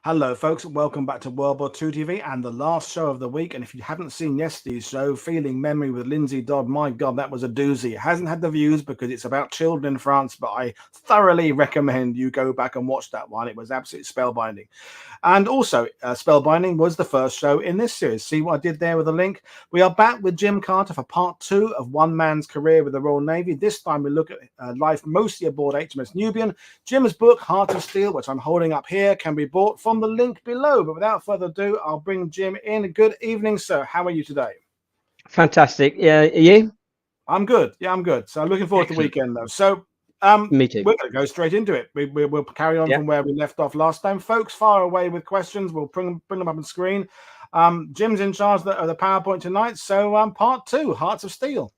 Hello, folks, and welcome back to World War II TV and the last show of the week. And if you haven't seen yesterday's show, Feeling Memory with Lindsay Dodd, my God, that was a doozy. It hasn't had the views because it's about children in France, but I thoroughly recommend you go back and watch that one. It was absolutely spellbinding. And also, Spellbinding was the first show in this series. See what I did there with the link? We are back with Jim Carter for part 2 of One Man's Career with the Royal Navy. This time we look at life mostly aboard HMS Nubian. Jim's book, Heart of Steel, which I'm holding up here, can be bought from the link below. But without further ado, I'll bring Jim in. Good evening, sir. How are you today? Fantastic. Yeah, are you? I'm good. Yeah, I'm good. So looking forward to the weekend, though. So Me too. we're going to go straight into it. We'll carry on from where we left off last time. Folks, fire away with questions. We'll bring them up on screen. Jim's in charge of the PowerPoint tonight. So part 2, Hearts of Steel.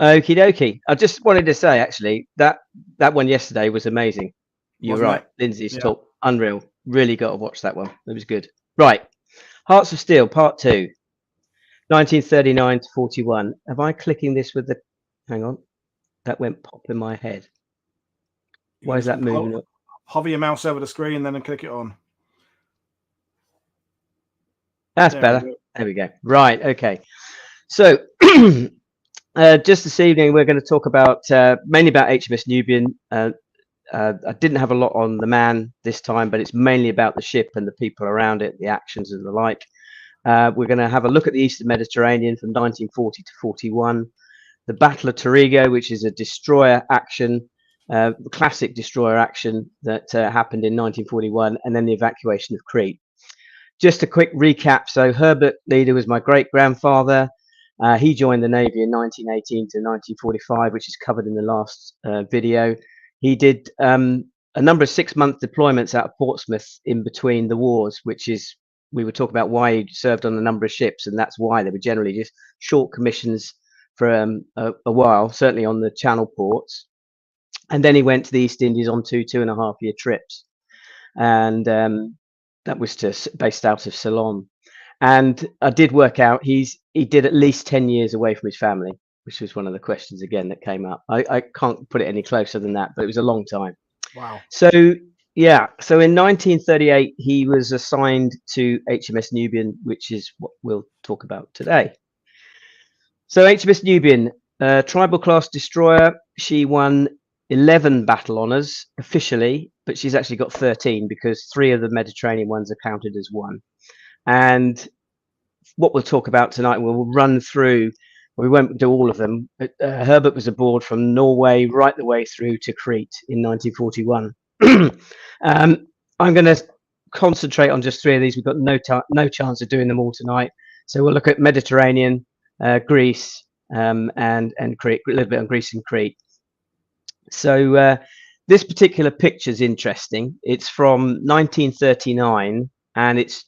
Okie dokie. I just wanted to say, actually, that one yesterday was amazing. You're Wasn't right. it? Lindsay's Yeah. talk, unreal. Really got to watch that one. It was good. Right. Hearts of Steel, part 2, 1939 to 41. Am I clicking this with the... Hang on. That went pop in my head. Why is that moving up? Hover your mouse over the screen then and click it on. That's better. There we go. Right. Okay. So just this evening, we're going to talk about mainly about HMS Nubian. I didn't have a lot on the man this time, but it's mainly about the ship and the people around it, the actions and the like. We're going to have a look at the Eastern Mediterranean from 1940 to 41, the Battle of Torrigo, which is a destroyer action, classic destroyer action that happened in 1941, and then the evacuation of Crete. Just a quick recap. So Herbert Leader was my great-grandfather. He joined the Navy in 1918 to 1945, which is covered in the last video. He did a number of 6-month deployments out of Portsmouth in between the wars, which is, we were talking about why he served on a number of ships, and that's why they were generally just short commissions for a while, certainly on the Channel ports. And then he went to the East Indies on 2.5-year trips. And that was based out of Ceylon. And I did work out he did at least 10 years away from his family, which was one of the questions again that came up. I can't put it any closer than that, but it was a long time. Wow. So yeah, so in 1938 he was assigned to HMS Nubian, which is what we'll talk about today. So HMS Nubian, tribal class destroyer. She won 11 battle honors officially, but she's actually got 13 because 3 of the Mediterranean ones are counted as one. And what we'll talk about tonight, we'll run through, we won't do all of them. Herbert was aboard from Norway right the way through to Crete in 1941. I'm going to concentrate on just 3 of these. We've got no chance of doing them all tonight. So we'll look at Mediterranean, Greece, and Crete, a little bit on Greece and Crete. So this particular picture is interesting. It's from 1939, and it's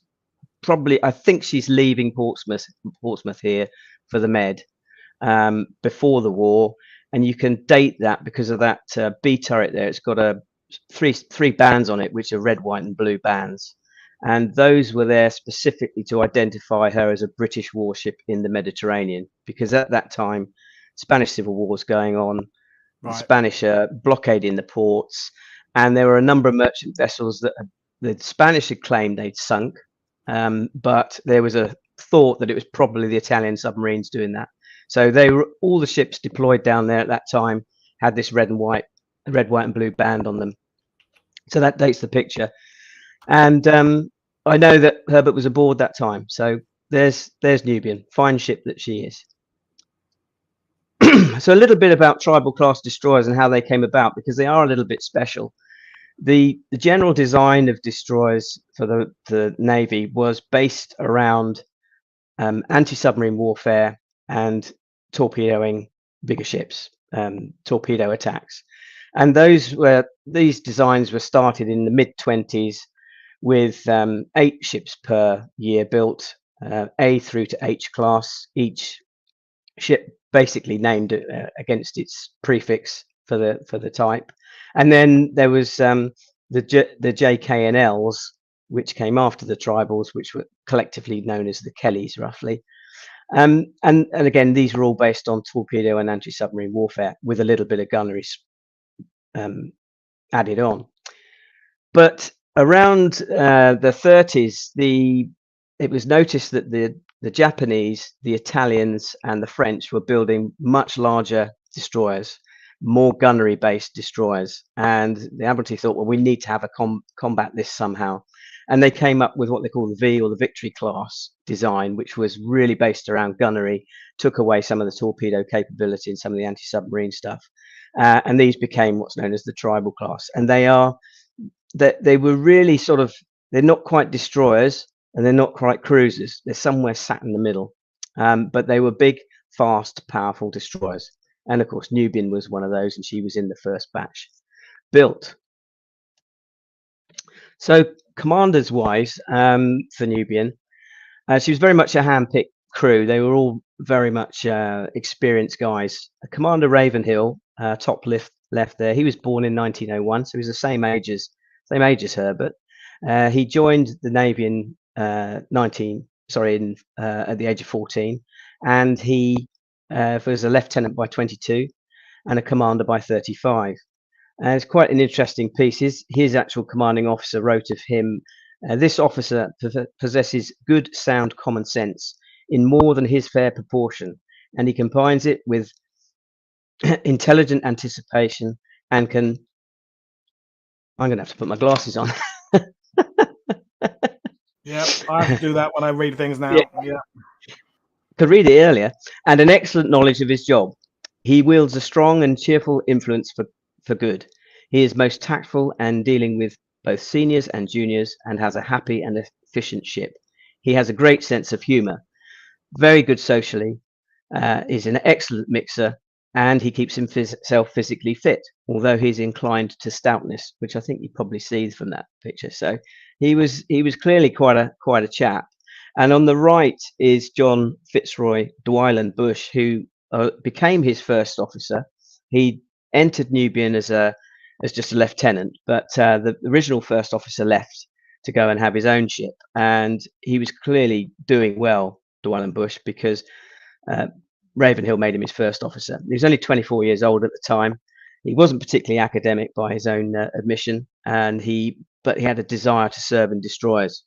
probably, I think she's leaving Portsmouth here for the Med before the war, and you can date that because of that B turret there. It's got three bands on it, which are red, white, and blue bands, and those were there specifically to identify her as a British warship in the Mediterranean, because at that time, Spanish Civil War was going on. The Spanish are blockading the ports, and there were a number of merchant vessels that the Spanish had claimed they'd sunk, but there was a thought that it was probably the Italian submarines doing that. So all the ships deployed down there at that time had this red, white, and blue band on them. So that dates the picture. And I know that Herbert was aboard that time. So there's Nubian, fine ship that she is. So a little bit about tribal class destroyers and how they came about, because they are a little bit special. The general design of destroyers for the Navy was based around anti-submarine warfare and torpedoing bigger ships, torpedo attacks. And these designs were started in the mid-20s with 8 ships per year built, A through to H class, each ship basically named against its prefix for the type. And then there was the JKNLs, which came after the tribals, which were collectively known as the Kellys, roughly. And again, these were all based on torpedo and anti-submarine warfare with a little bit of gunnery added on. But around the 30s, it was noticed that the Japanese, the Italians, and the French were building much larger destroyers, more gunnery-based destroyers, and the Admiralty thought, well, we need to have a combat this somehow, and they came up with what they call the V, or the Victory class design, which was really based around gunnery, took away some of the torpedo capability and some of the anti-submarine stuff, and these became what's known as the Tribal class, and they were really sort of, they're not quite destroyers and they're not quite cruisers. They're somewhere sat in the middle. But they were big, fast, powerful destroyers. And of course, Nubian was one of those, and she was in the first batch built. So commanders wise, for Nubian, she was very much a hand-picked crew. They were all very much experienced guys. Commander Ravenhill, top left there, he was born in 1901, so he was the same age as Herbert. He joined the Navy in at the age of 14, and he was a lieutenant by 22 and a commander by 35. It's quite an interesting piece. His actual commanding officer wrote of him, this officer possesses good sound common sense in more than his fair proportion, and he combines it with intelligent anticipation and can, I'm going to have to put my glasses on. Yeah, I have to do that when I read things now. Yeah. Could read it earlier. And an excellent knowledge of his job. He wields a strong and cheerful influence for good. He is most tactful and dealing with both seniors and juniors, and has a happy and efficient ship. He has a great sense of humour, very good socially, is an excellent mixer, and he keeps himself physically fit, although he's inclined to stoutness, which I think you probably see from that picture. So he was clearly quite a chap. And on the right is John Fitzroy Dwyland Bush, who became his first officer. He entered Nubian as just a lieutenant, but the original first officer left to go and have his own ship, and he was clearly doing well, Dwyland Bush, because Ravenhill made him his first officer. He was only 24 years old at the time. He wasn't particularly academic by his own admission, but he had a desire to serve in destroyers.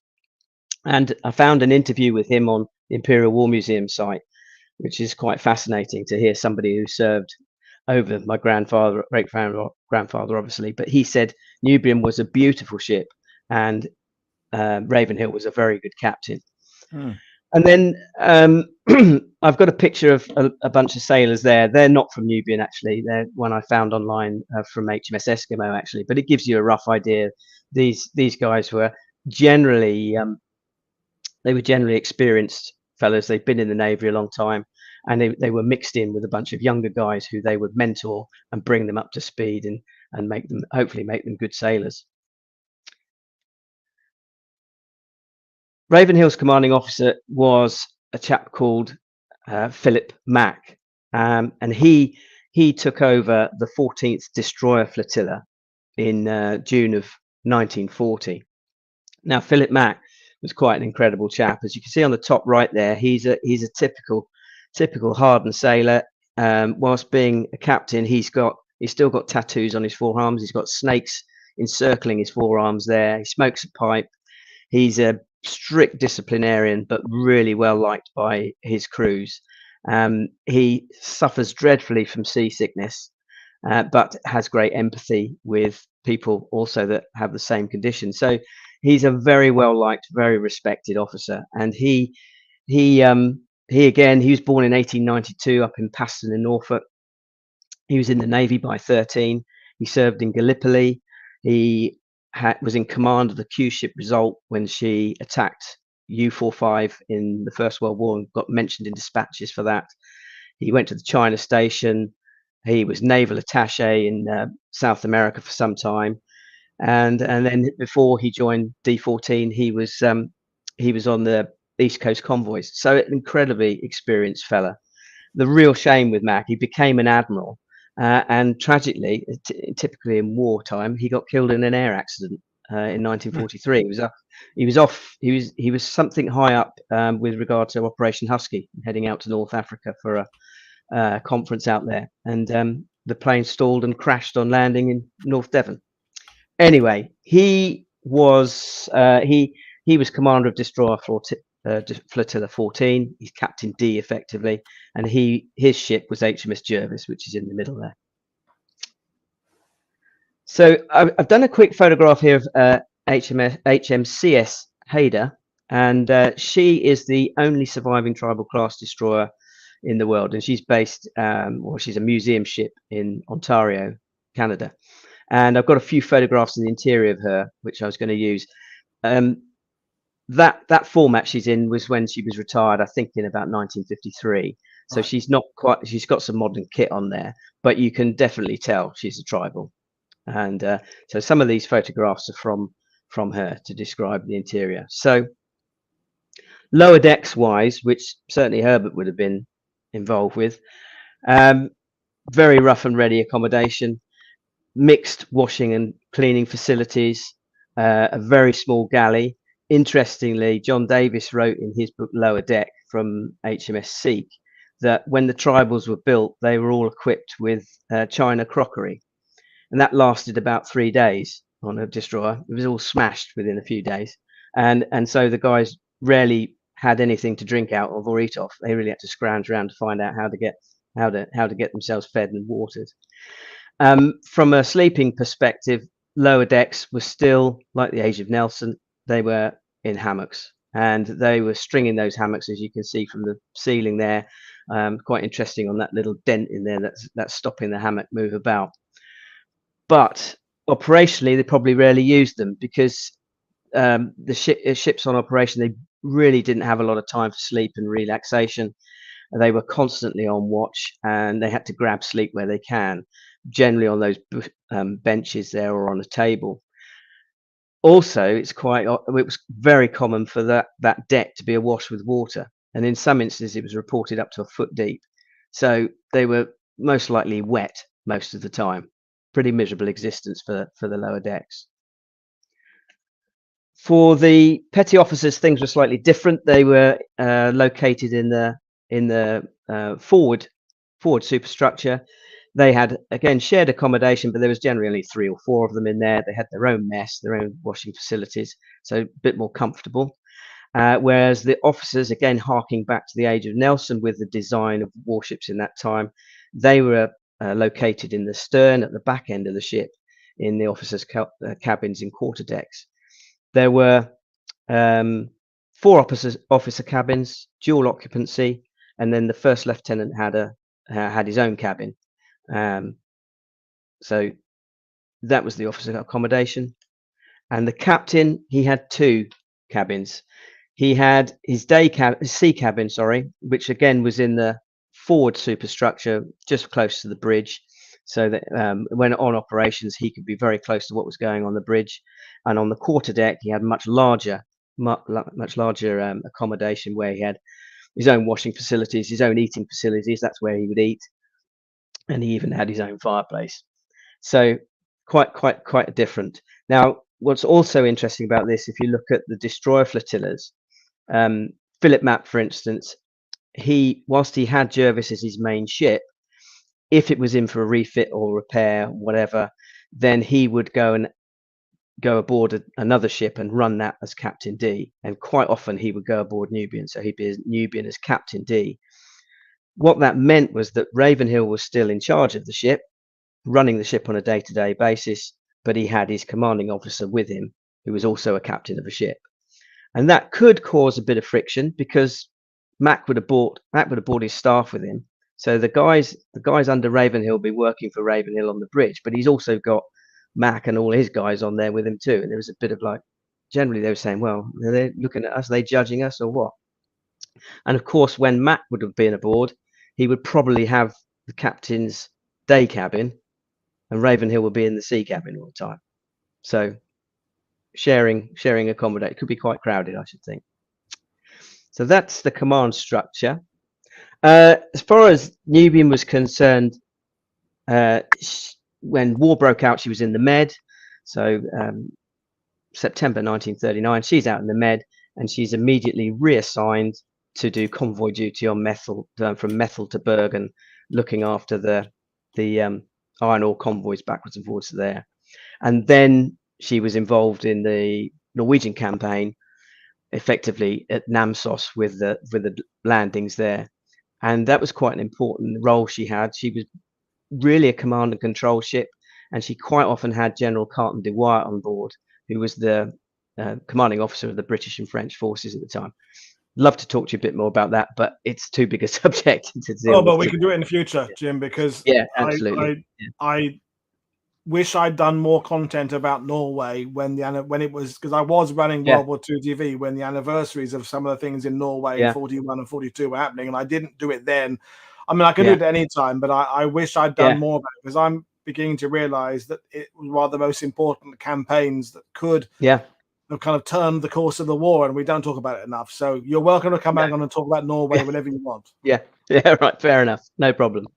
And I found an interview with him on the Imperial War Museum site, which is quite fascinating to hear somebody who served over my grandfather, great-grandfather, obviously. But he said Nubian was a beautiful ship, and Ravenhill was a very good captain. And then I've got a picture of a bunch of sailors there. They're not from Nubian, actually. They're one I found online from HMS Eskimo, actually. But it gives you a rough idea. These guys were generally experienced fellas. They'd been in the Navy a long time, and they were mixed in with a bunch of younger guys who they would mentor and bring them up to speed and hopefully make them good sailors. Ravenhill's commanding officer was a chap called Philip Mack, and he took over the 14th Destroyer Flotilla in June of 1940. Now, Philip Mack was quite an incredible chap. As you can see on the top right there, he's a typical hardened sailor. Whilst being a captain, he's still got tattoos on his forearms. He's got snakes encircling his forearms there. He smokes a pipe. He's a strict disciplinarian, but really well liked by his crews. He suffers dreadfully from seasickness, but has great empathy with people also that have the same condition. So he's a very well liked, very respected officer. And he was born in 1892 up in Paston in Norfolk. He was in the Navy by 13. He served in Gallipoli. He was in command of the Q ship Result when she attacked U-45 in the First World War and got mentioned in dispatches for that. He went to the China station. He was naval attaché in South America for some time, and then before he joined D14, he was on the East Coast convoys. So an incredibly experienced fella. The real shame with Mac, he became an admiral. And tragically, typically in wartime, he got killed in an air accident in 1943. He was something high up with regard to Operation Husky, heading out to North Africa for a conference out there, and the plane stalled and crashed on landing in North Devon. Anyway, he was he was commander of destroyer flotilla 14. He's Captain D effectively, and his ship was HMS Jervis, which is in the middle there. So I've done a quick photograph here of HMCS Hader, and she is the only surviving tribal class destroyer in the world, and she's based, well, she's a museum ship in Ontario, Canada. And I've got a few photographs in the interior of her, which I was going to use. That format she's in was when she was retired, I think in about 1953. So she's not quite, she's got some modern kit on there, but you can definitely tell she's a tribal. And so some of these photographs are from her to describe the interior. So lower decks wise, which certainly Herbert would have been involved with, very rough and ready accommodation, mixed washing and cleaning facilities, a very small galley. Interestingly, John Davis wrote in his book Lower Deck from HMS Seek that when the tribals were built, they were all equipped with china crockery. And that lasted about 3 days on a destroyer. It was all smashed within a few days. And so the guys rarely had anything to drink out of or eat off. They really had to scrounge around to find out how to get themselves fed and watered. From a sleeping perspective, lower decks were still like the age of Nelson. They were in hammocks, and they were stringing those hammocks, as you can see from the ceiling there. Quite interesting on that little dent in there that's stopping the hammock move about. But operationally, they probably rarely used them because the ships on operation, they really didn't have a lot of time for sleep and relaxation. They were constantly on watch, and they had to grab sleep where they can, generally on those benches there or on a table. Also, it was very common for that deck to be awash with water, and in some instances it was reported up to a foot deep. So they were most likely wet most of the time. Pretty miserable existence for the lower decks. For the petty officers, things were slightly different. They were located in the forward superstructure. They had, again, shared accommodation, but there was generally only 3 or 4 of them in there. They had their own mess, their own washing facilities, so a bit more comfortable. Whereas the officers, again, harking back to the age of Nelson with the design of warships in that time, they were located in the stern at the back end of the ship in the officers' cabins in quarterdecks. There were 4 officer cabins, dual occupancy, and then the first lieutenant had his own cabin. So that was the officer accommodation. And the captain, he had 2 cabins. He had his sea cabin, which again was in the forward superstructure, just close to the bridge, so that when on operations, he could be very close to what was going on the bridge. And on the quarterdeck, he had much larger accommodation, where he had his own washing facilities, his own eating facilities. That's where he would eat, and he even had his own fireplace. So quite different. Now, what's also interesting about this, if you look at the destroyer flotillas, Philip Mapp, for instance, whilst he had Jervis as his main ship, if it was in for a refit or repair, whatever, then he would go aboard another ship and run that as Captain D. And quite often he would go aboard Nubian, so he'd be Nubian as Captain D. What that meant was that Ravenhill was still in charge of the ship, running the ship on a day-to-day basis, but he had his commanding officer with him, who was also a captain of a ship. And that could cause a bit of friction because Mac would have brought his staff with him. So the guys under Ravenhill will be working for Ravenhill on the bridge, but he's also got Mac and all his guys on there with him too. And there was a bit of generally they were saying, well, are they looking at us? Are they judging us or what? And of course, when Mac would have been aboard, he would probably have the captain's day cabin, and Ravenhill would be in the sea cabin all the time. So sharing accommodate. It could be quite crowded, I should think. So that's the command structure. As far as Nubian was concerned, when war broke out, she was in the Med. So September 1939, she's out in the Med, and she's immediately reassigned to do convoy duty on Methil, from Methil to Bergen, looking after the iron ore convoys backwards and forwards there. And then she was involved in the Norwegian campaign, effectively at Namsos with the landings there, and that was quite an important role she had. She was really a command and control ship, and she quite often had General Carton de Wyatt on board, who was the commanding officer of the British and French forces at the time. Love to talk to you a bit more about that, but it's too big a subject to deal with. But we today. can do it in the future, Jim, because absolutely. I wish I'd done more content about Norway when it was, because I was running World War II TV when the anniversaries of some of the things in Norway in 41 and 42 were happening, and I didn't do it then. I mean, I can do it at any time, but I wish I'd done more about it, because I'm beginning to realize that it was one of the most important campaigns that could have kind of turned the course of the war, and we don't talk about it enough. So you're welcome to come back on and talk about Norway whenever you want. Yeah, right, fair enough, no problem.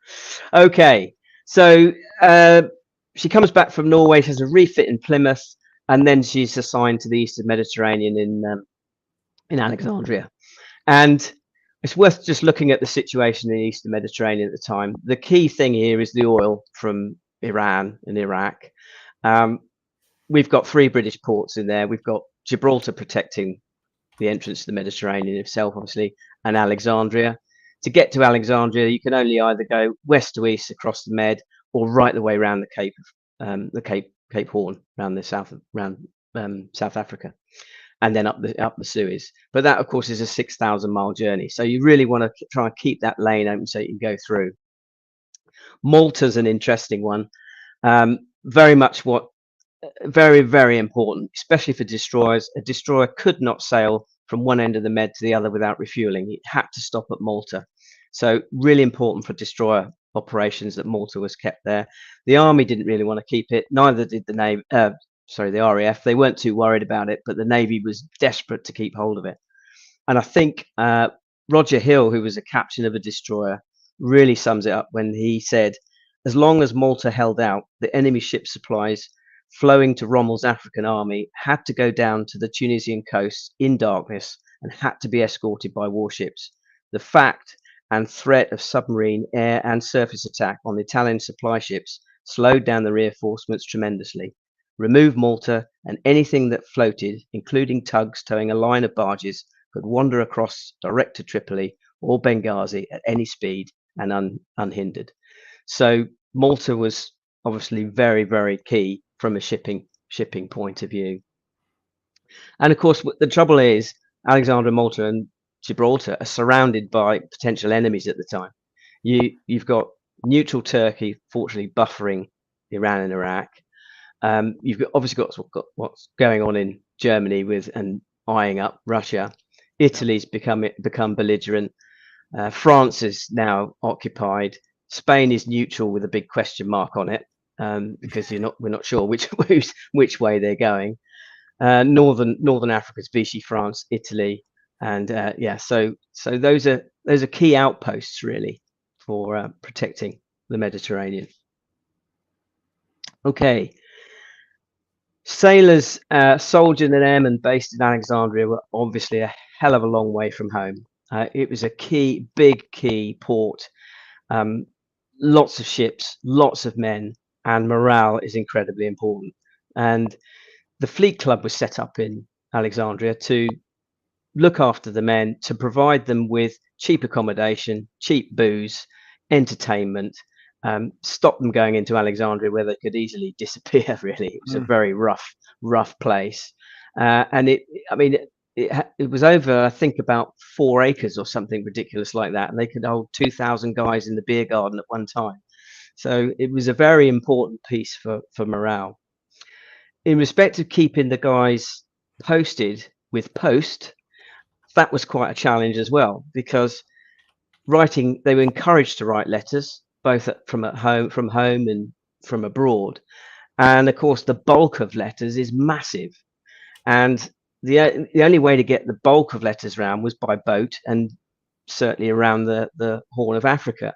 Okay, so she comes back from Norway, she has a refit in Plymouth, and then she's assigned to the Eastern Mediterranean in Alexandria. And it's worth just looking at the situation in the Eastern Mediterranean at the time. The key thing here is the oil from Iran and Iraq. We've got 3 British ports in there. We've got Gibraltar protecting the entrance to the Mediterranean itself, obviously, and Alexandria. To get to Alexandria, you can only either go west to east across the Med, or right the way around the Cape Horn, around the south, South Africa, and then up the Suez. But that, of course, is a 6,000-mile journey. So you really want to try and keep that lane open so you can go through. Malta's an interesting one. Very much very, very important, especially for destroyers. A destroyer could not sail from one end of the Med to the other without refueling. It had to stop at Malta. So really important for destroyer operations that Malta was kept there. The army didn't really want to keep it. Neither did the Navy. The RAF. They weren't too worried about it, but the Navy was desperate to keep hold of it. And I think Roger Hill, who was a captain of a destroyer, really sums it up when he said, as long as Malta held out, the enemy ship supplies flowing to Rommel's African army had to go down to the Tunisian coast in darkness and had to be escorted by warships. The fact and threat of submarine, air and surface attack on the Italian supply ships slowed down the reinforcements tremendously. Remove Malta and anything that floated, including tugs towing a line of barges, could wander across direct to Tripoli or Benghazi at any speed and unhindered. So Malta was obviously very, very key from a shipping point of view. And of course, the trouble is Alexandria, Malta and Gibraltar are surrounded by potential enemies at the time. You've got neutral Turkey, fortunately, buffering Iran and Iraq. You've obviously got what's going on in Germany and eyeing up Russia. Italy's become belligerent. France is now occupied. Spain is neutral with a big question mark on it, because we're not sure which way they're going. Northern Africa's Vichy France, Italy, and so those are key outposts really for protecting the Mediterranean. Okay. Sailors, soldiers and airmen based in Alexandria were obviously a hell of a long way from home. It was a big key port. Lots of ships, lots of men, and morale is incredibly important. And the Fleet Club was set up in Alexandria to look after the men, to provide them with cheap accommodation, cheap booze, entertainment, stop them going into Alexandria where they could easily disappear. Really, it was a very rough place, and it was over, I think, about 4 acres or something ridiculous like that, and they could hold 2,000 guys in the beer garden at one time. So it was a very important piece for morale. In respect of keeping the guys posted with post, that was quite a challenge as well, because they were encouraged to write letters, both from home and from abroad. And of course, the bulk of letters is massive. And the only way to get the bulk of letters around was by boat, and certainly around the Horn of Africa.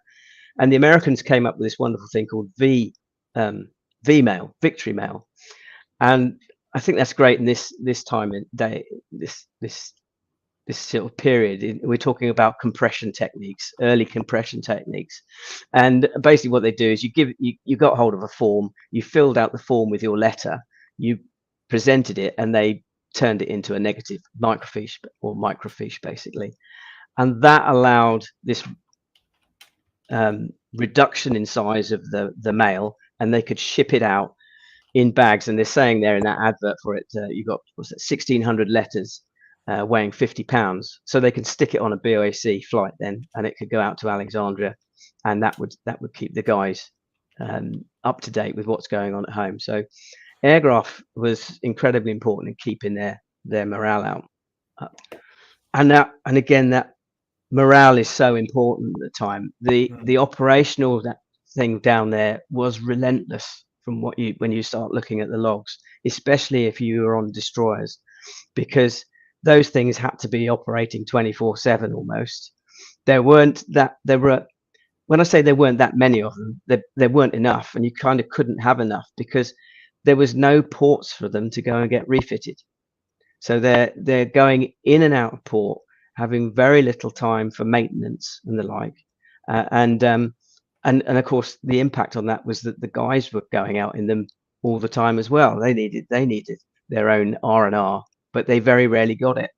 And the Americans came up with this wonderful thing called V-mail, victory mail. And I think that's great in this time and day, this sort of period. We're talking about compression techniques, early compression techniques. And basically what they do is you got hold of a form, you filled out the form with your letter, you presented it, and they turned it into a negative microfiche basically, and that allowed this reduction in size of the mail, and they could ship it out in bags. And they're saying there in that advert for it, you got 1,600 letters weighing 50 pounds, so they can stick it on a BOAC flight then, and it could go out to Alexandria, and that would keep the guys up to date with what's going on at home. So aircraft was incredibly important in keeping their morale up. And again, that morale is so important at the time. The operational thing down there was relentless from when you start looking at the logs, especially if you were on destroyers, because those things had to be operating 24/7 almost. When I say there weren't that many of them, there weren't enough, and you kind of couldn't have enough because there was no ports for them to go and get refitted. So they're going in and out of port, having very little time for maintenance and the like, and of course the impact on that was that the guys were going out in them all the time as well. They needed their own R&R, but they very rarely got it.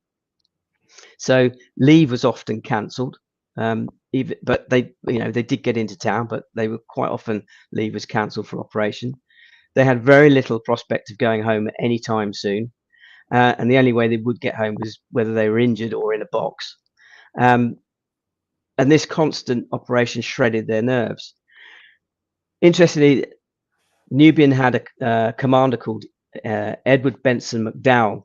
So leave was often cancelled. But they did get into town, but they were quite often leave was cancelled for operation. They had very little prospect of going home any time soon, and the only way they would get home was whether they were injured or in a box. And this constant operation shredded their nerves. Interestingly, Nubian had a commander called Edward Benson McDowell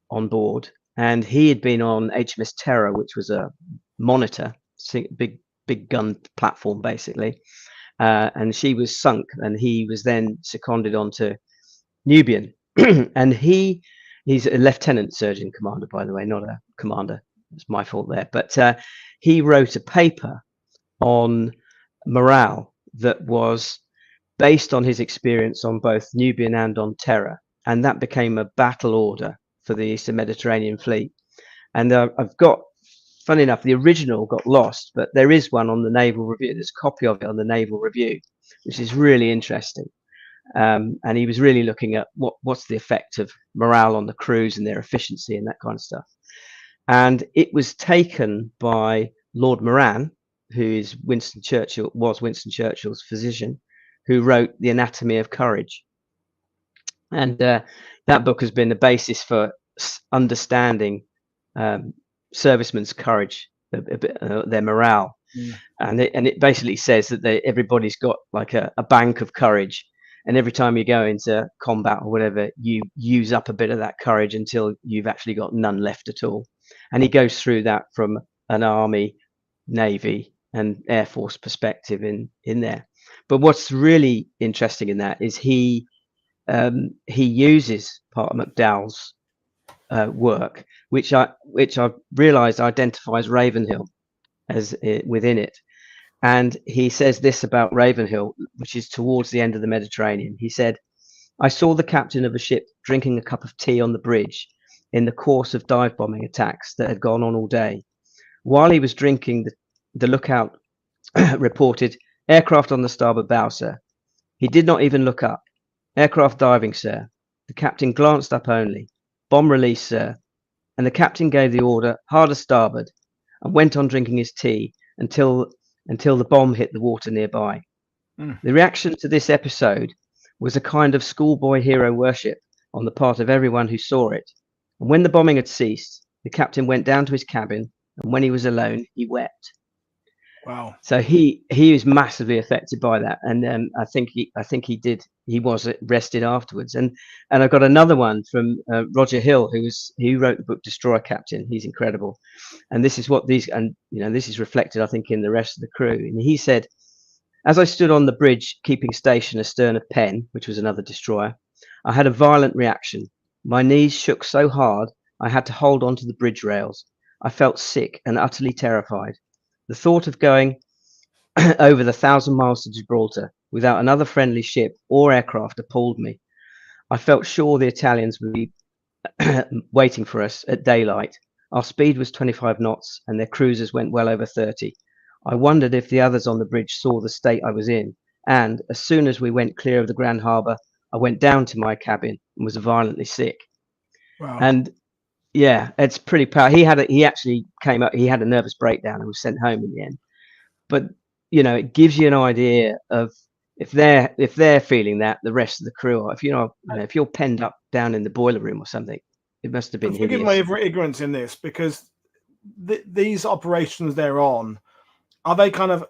on board, and he had been on HMS Terror, which was a monitor, big gun platform basically, and she was sunk, and he was then seconded onto Nubian. And he's a lieutenant surgeon commander, by the way, not a commander. It's my fault there. But he wrote a paper on morale that was based on his experience on both Nubian and on Terror, and that became a battle order for the Eastern Mediterranean Fleet. And I've got, funny enough, the original got lost, but there is one on the Naval Review. There's a copy of it on the Naval Review, which is really interesting. And he was really looking at what's the effect of morale on the crews and their efficiency and that kind of stuff. And it was taken by Lord Moran, who is Winston Churchill's physician, who wrote The Anatomy of Courage. And that book has been the basis for understanding servicemen's courage, their morale. And it basically says that everybody's got like a bank of courage, and every time you go into combat or whatever, you use up a bit of that courage until you've actually got none left at all. And he goes through that from an Army, Navy and Air Force perspective in there. But what's really interesting in that is he uses part of McDowell's work, which I realized identifies Ravenhill as within it. And he says this about Ravenhill, which is towards the end of the Mediterranean. He said, "I saw the captain of a ship drinking a cup of tea on the bridge in the course of dive bombing attacks that had gone on all day. While he was drinking, the lookout reported, 'Aircraft on the starboard bow, sir.' He did not even look up. 'Aircraft diving, sir.' The captain glanced up only. 'Bomb release, sir.' And the captain gave the order, 'Hard a starboard,' and went on drinking his tea until the bomb hit the water nearby." The reaction to this episode was a kind of schoolboy hero worship on the part of everyone who saw it. And when the bombing had ceased, the captain went down to his cabin, and when he was alone, he wept. Wow! So he was massively affected by that, and I think he was arrested afterwards. And I got another one from Roger Hill, who wrote the book Destroyer Captain. He's incredible, and this is what this is reflected, I think, in the rest of the crew. And he said, "As I stood on the bridge keeping station astern of Penn, which was another destroyer, I had a violent reaction. My knees shook so hard I had to hold on to the bridge rails. I felt sick and utterly terrified. The thought of going over the 1,000 miles to Gibraltar without another friendly ship or aircraft appalled me. I felt sure the Italians would be waiting for us at daylight. Our speed was 25 knots and their cruisers went well over 30. I wondered if the others on the bridge saw the state I was in, and as soon as we went clear of the Grand Harbour, I went down to my cabin, and was violently sick. Wow. And yeah, it's pretty powerful. He actually came up. He had a nervous breakdown and was sent home in the end. But it gives you an idea of if they're feeling that, the rest of the crew are. If if you're penned up down in the boiler room or something, it must have been Forgive hideous. my ignorance in this, because these operations they're on, are they kind of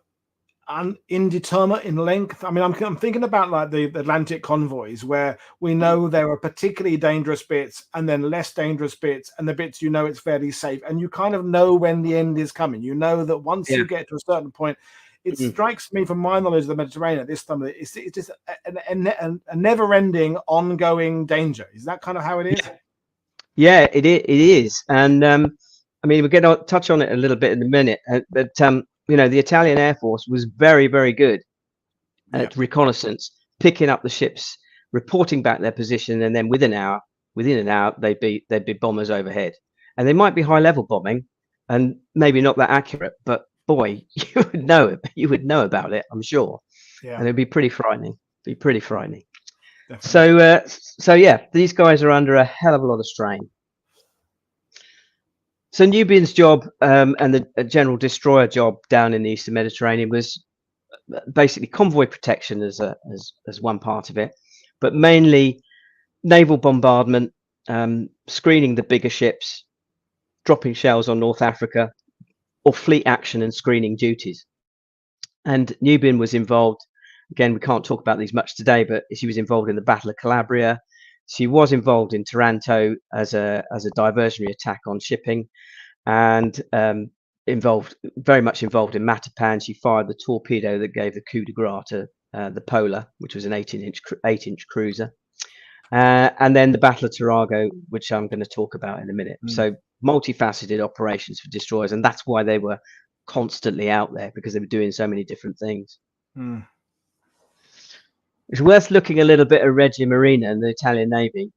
indeterminate in length? I mean, I'm thinking about like the Atlantic convoys, where we know there are particularly dangerous bits and then less dangerous bits, and the bits it's fairly safe, and you kind of know when the end is coming. You know that once you get to a certain point, it strikes me from my knowledge of the Mediterranean at this time, it's just a never-ending, ongoing danger. Is that kind of how it is? Yeah, it is, and I mean, we're going to touch on it a little bit in a minute, but the Italian Air Force was very, very good at reconnaissance, picking up the ships, reporting back their position, and then within an hour, they'd be bombers overhead, and they might be high-level bombing, and maybe not that accurate, but boy, you would know about it, I'm sure, and it'd be pretty frightening. Definitely. So yeah, these guys are under a hell of a lot of strain. So Nubian's job and the general destroyer job down in the Eastern Mediterranean was basically convoy protection as one part of it, but mainly naval bombardment, screening the bigger ships, dropping shells on North Africa, or fleet action and screening duties. And Nubian was involved. Again, we can't talk about these much today, but she was involved in the Battle of Calabria. She was involved in Taranto as a diversionary attack on shipping, and very much involved in Matapan. She fired the torpedo that gave the coup de grace to the Polar, which was an 8-inch cruiser, and then the Battle of Tarago, which I'm going to talk about in a minute. So multifaceted operations for destroyers, and that's why they were constantly out there, because they were doing so many different things. It's worth looking a little bit at Regia Marina and the Italian Navy.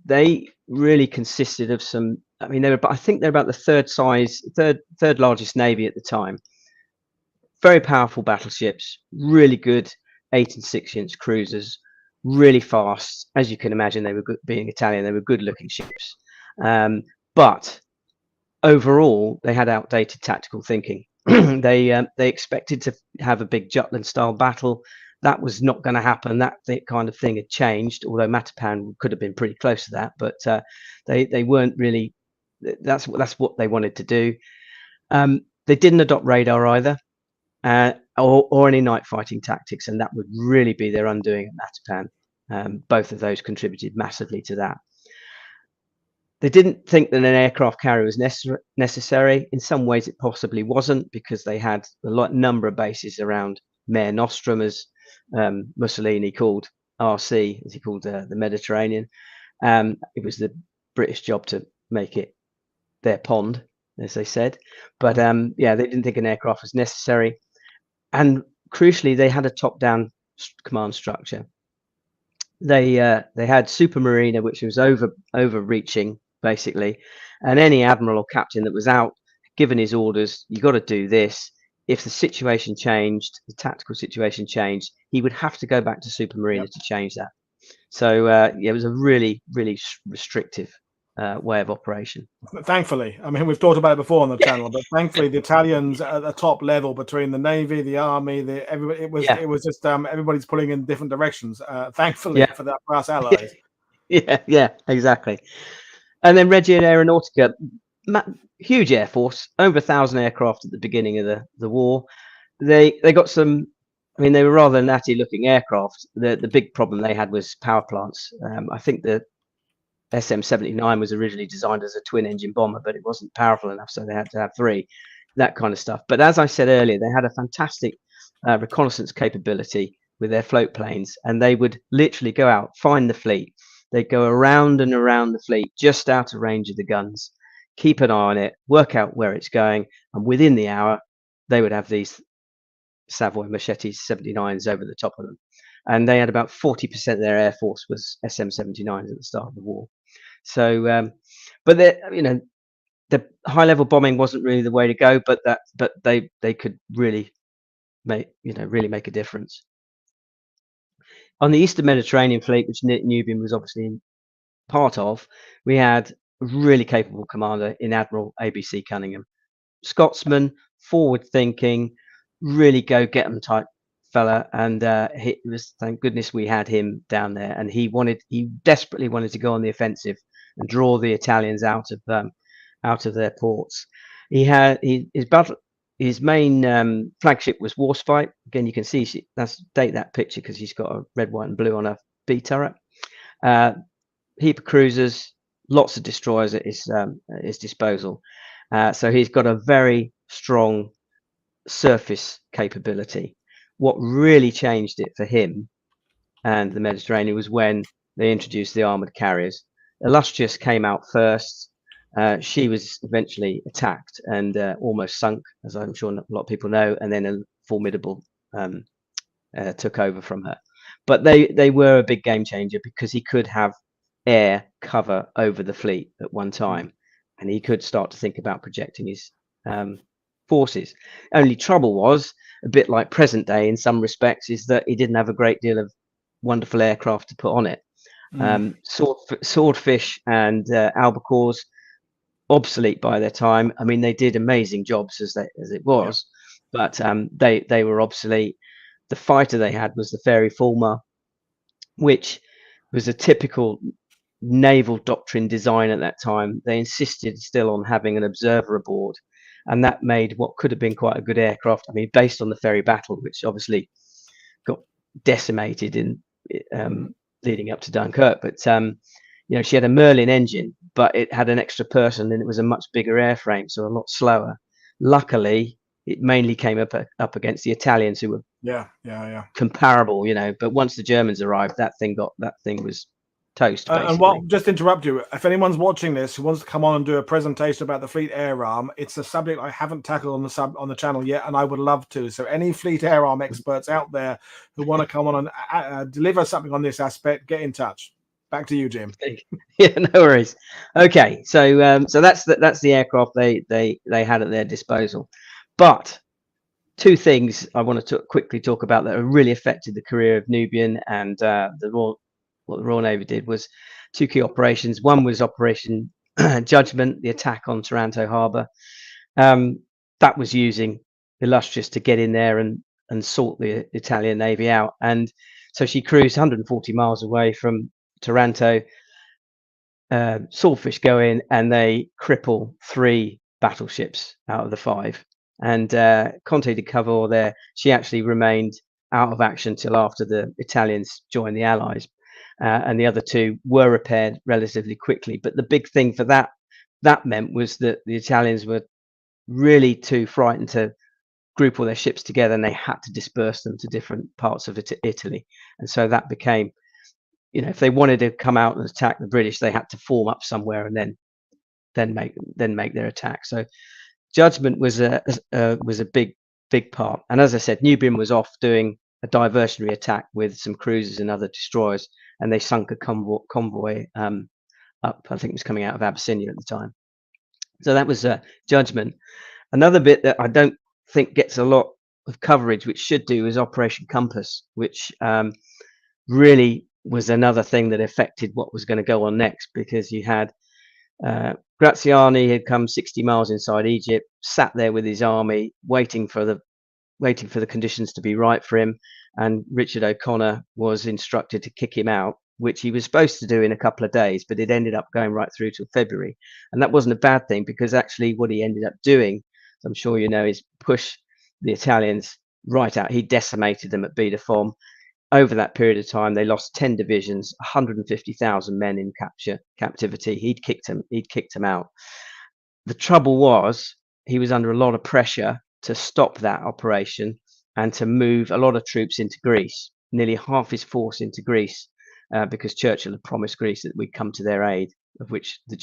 They really consisted of some. I mean, I think they're about the third largest navy at the time. Very powerful battleships, really good 8 and 6-inch cruisers, really fast. As you can imagine, they were good, being Italian. They were good-looking ships, but overall, they had outdated tactical thinking. They expected to have a big Jutland-style battle. That was not going to happen. That kind of thing had changed, although Matapan could have been pretty close to that, but they weren't really. That's what they wanted to do. They didn't adopt radar either, or any night fighting tactics, and that would really be their undoing at Matapan. Both of those contributed massively to that. They didn't think that an aircraft carrier was necessary. In some ways, it possibly wasn't, because they had a number of bases around Mare Nostrum, as Mussolini called RC, as he called the Mediterranean. It was the British job to make it their pond, as they said. But they didn't think an aircraft was necessary. And crucially, they had a top-down command structure. They had Supermarina, which was overreaching, basically, and any admiral or captain that was out given his orders, you got to do this. If the situation changed, the tactical situation changed, he would have to go back to Supermarina to change that. So it was a really, really restrictive way of operation. Thankfully, I mean, we've talked about it before on the channel, but thankfully the Italians at the top level, between the Navy, the Army, everybody, it was just everybody's pulling in different directions. Thankfully for us allies. Yeah, exactly. And then Regia Aeronautica, huge air force, over 1,000 aircraft at the beginning of the war. They got some. I mean, they were rather natty looking aircraft. The big problem they had was power plants. I think the SM-79 was originally designed as a twin engine bomber, but it wasn't powerful enough, so they had to have 3, that kind of stuff. But as I said earlier, they had a fantastic reconnaissance capability with their float planes, and they would literally go out, find the fleet. They'd go around and around the fleet, just out of range of the guns, keep an eye on it, work out where it's going, and within the hour, they would have these Savoy Machete 79s over the top of them. And they had about 40% of their air force was SM-79s at the start of the war. So, but the high-level bombing wasn't really the way to go. But they could really make a difference. On the Eastern Mediterranean fleet, which Nubian was obviously part of, we had a really capable commander in Admiral ABC Cunningham. Scotsman, forward thinking, really go get 'em type fella, and he was, thank goodness we had him down there, and he desperately wanted to go on the offensive and draw the Italians out of their ports. His main flagship was Warspite. Again, you can see date that picture because he's got a red, white, and blue on a B turret. Heap of cruisers, lots of destroyers at his disposal. So he's got a very strong surface capability. What really changed it for him and the Mediterranean was when they introduced the armored carriers. Illustrious came out first. She was eventually attacked and almost sunk, as I'm sure a lot of people know, and then a Formidable took over from her. But they were a big game changer because he could have air cover over the fleet at one time, and he could start to think about projecting his forces. Only trouble was, a bit like present day in some respects, is that he didn't have a great deal of wonderful aircraft to put on it. Swordfish and albacores, obsolete by their time. I mean, they did amazing jobs as it was, but they were obsolete. The fighter they had was the Fairy Fulmar, which was a typical naval doctrine design at that time. They insisted still on having an observer aboard, and that made what could have been quite a good aircraft. I mean, based on the ferry battle, which obviously got decimated in leading up to Dunkirk. But you know, she had a Merlin engine, but it had an extra person, and it was a much bigger airframe, so a lot slower. Luckily, it mainly came up against the Italians, who were comparable, you know. But once the Germans arrived, that thing was toast. And what, just to interrupt you, if anyone's watching this who wants to come on and do a presentation about the Fleet Air Arm, it's a subject I haven't tackled on the channel yet, and I would love to. So any Fleet Air Arm experts out there who want to come on and deliver something on this aspect, get in touch. Back to you, Jim. Yeah, no worries. Okay, so that's the aircraft they had at their disposal. But two things I want to quickly talk about that have really affected the career of Nubian and what the Royal Navy did was two key operations. One was Operation Judgment, the attack on Taranto Harbour. That was using Illustrious to get in there and sort the Italian Navy out. And so she cruised 140 miles away from Taranto. Swordfish go in and they cripple 3 battleships out of the 5. And Conte de Cavour there, she actually remained out of action till after the Italians joined the Allies. And the other 2 were repaired relatively quickly. But the big thing for that meant was that the Italians were really too frightened to group all their ships together, and they had to disperse them to different parts of Italy. And so that became, you know, if they wanted to come out and attack the British, they had to form up somewhere and then make their attack. So Judgment was a big part. And as I said, Nubian was off doing a diversionary attack with some cruisers and other destroyers, and they sunk a convoy up. I think it was coming out of Abyssinia at the time. So that was Judgment. Another bit that I don't think gets a lot of coverage, which should do, is Operation Compass, which really was another thing that affected what was going to go on next, because you had Graziani had come 60 miles inside Egypt, sat there with his army, waiting for the conditions to be right for him, and Richard O'Connor was instructed to kick him out, which he was supposed to do in a couple of days, but it ended up going right through to February. And that wasn't a bad thing, because actually what he ended up doing, as I'm sure you know, is push the Italians right out. He decimated them at Biederfeld. Over that period of time, they lost 10 divisions, 150,000 men in captivity. He'd kicked them out. The trouble was, he was under a lot of pressure to stop that operation and to move a lot of troops into Greece, nearly half his force into Greece, because Churchill had promised Greece that we'd come to their aid, of which the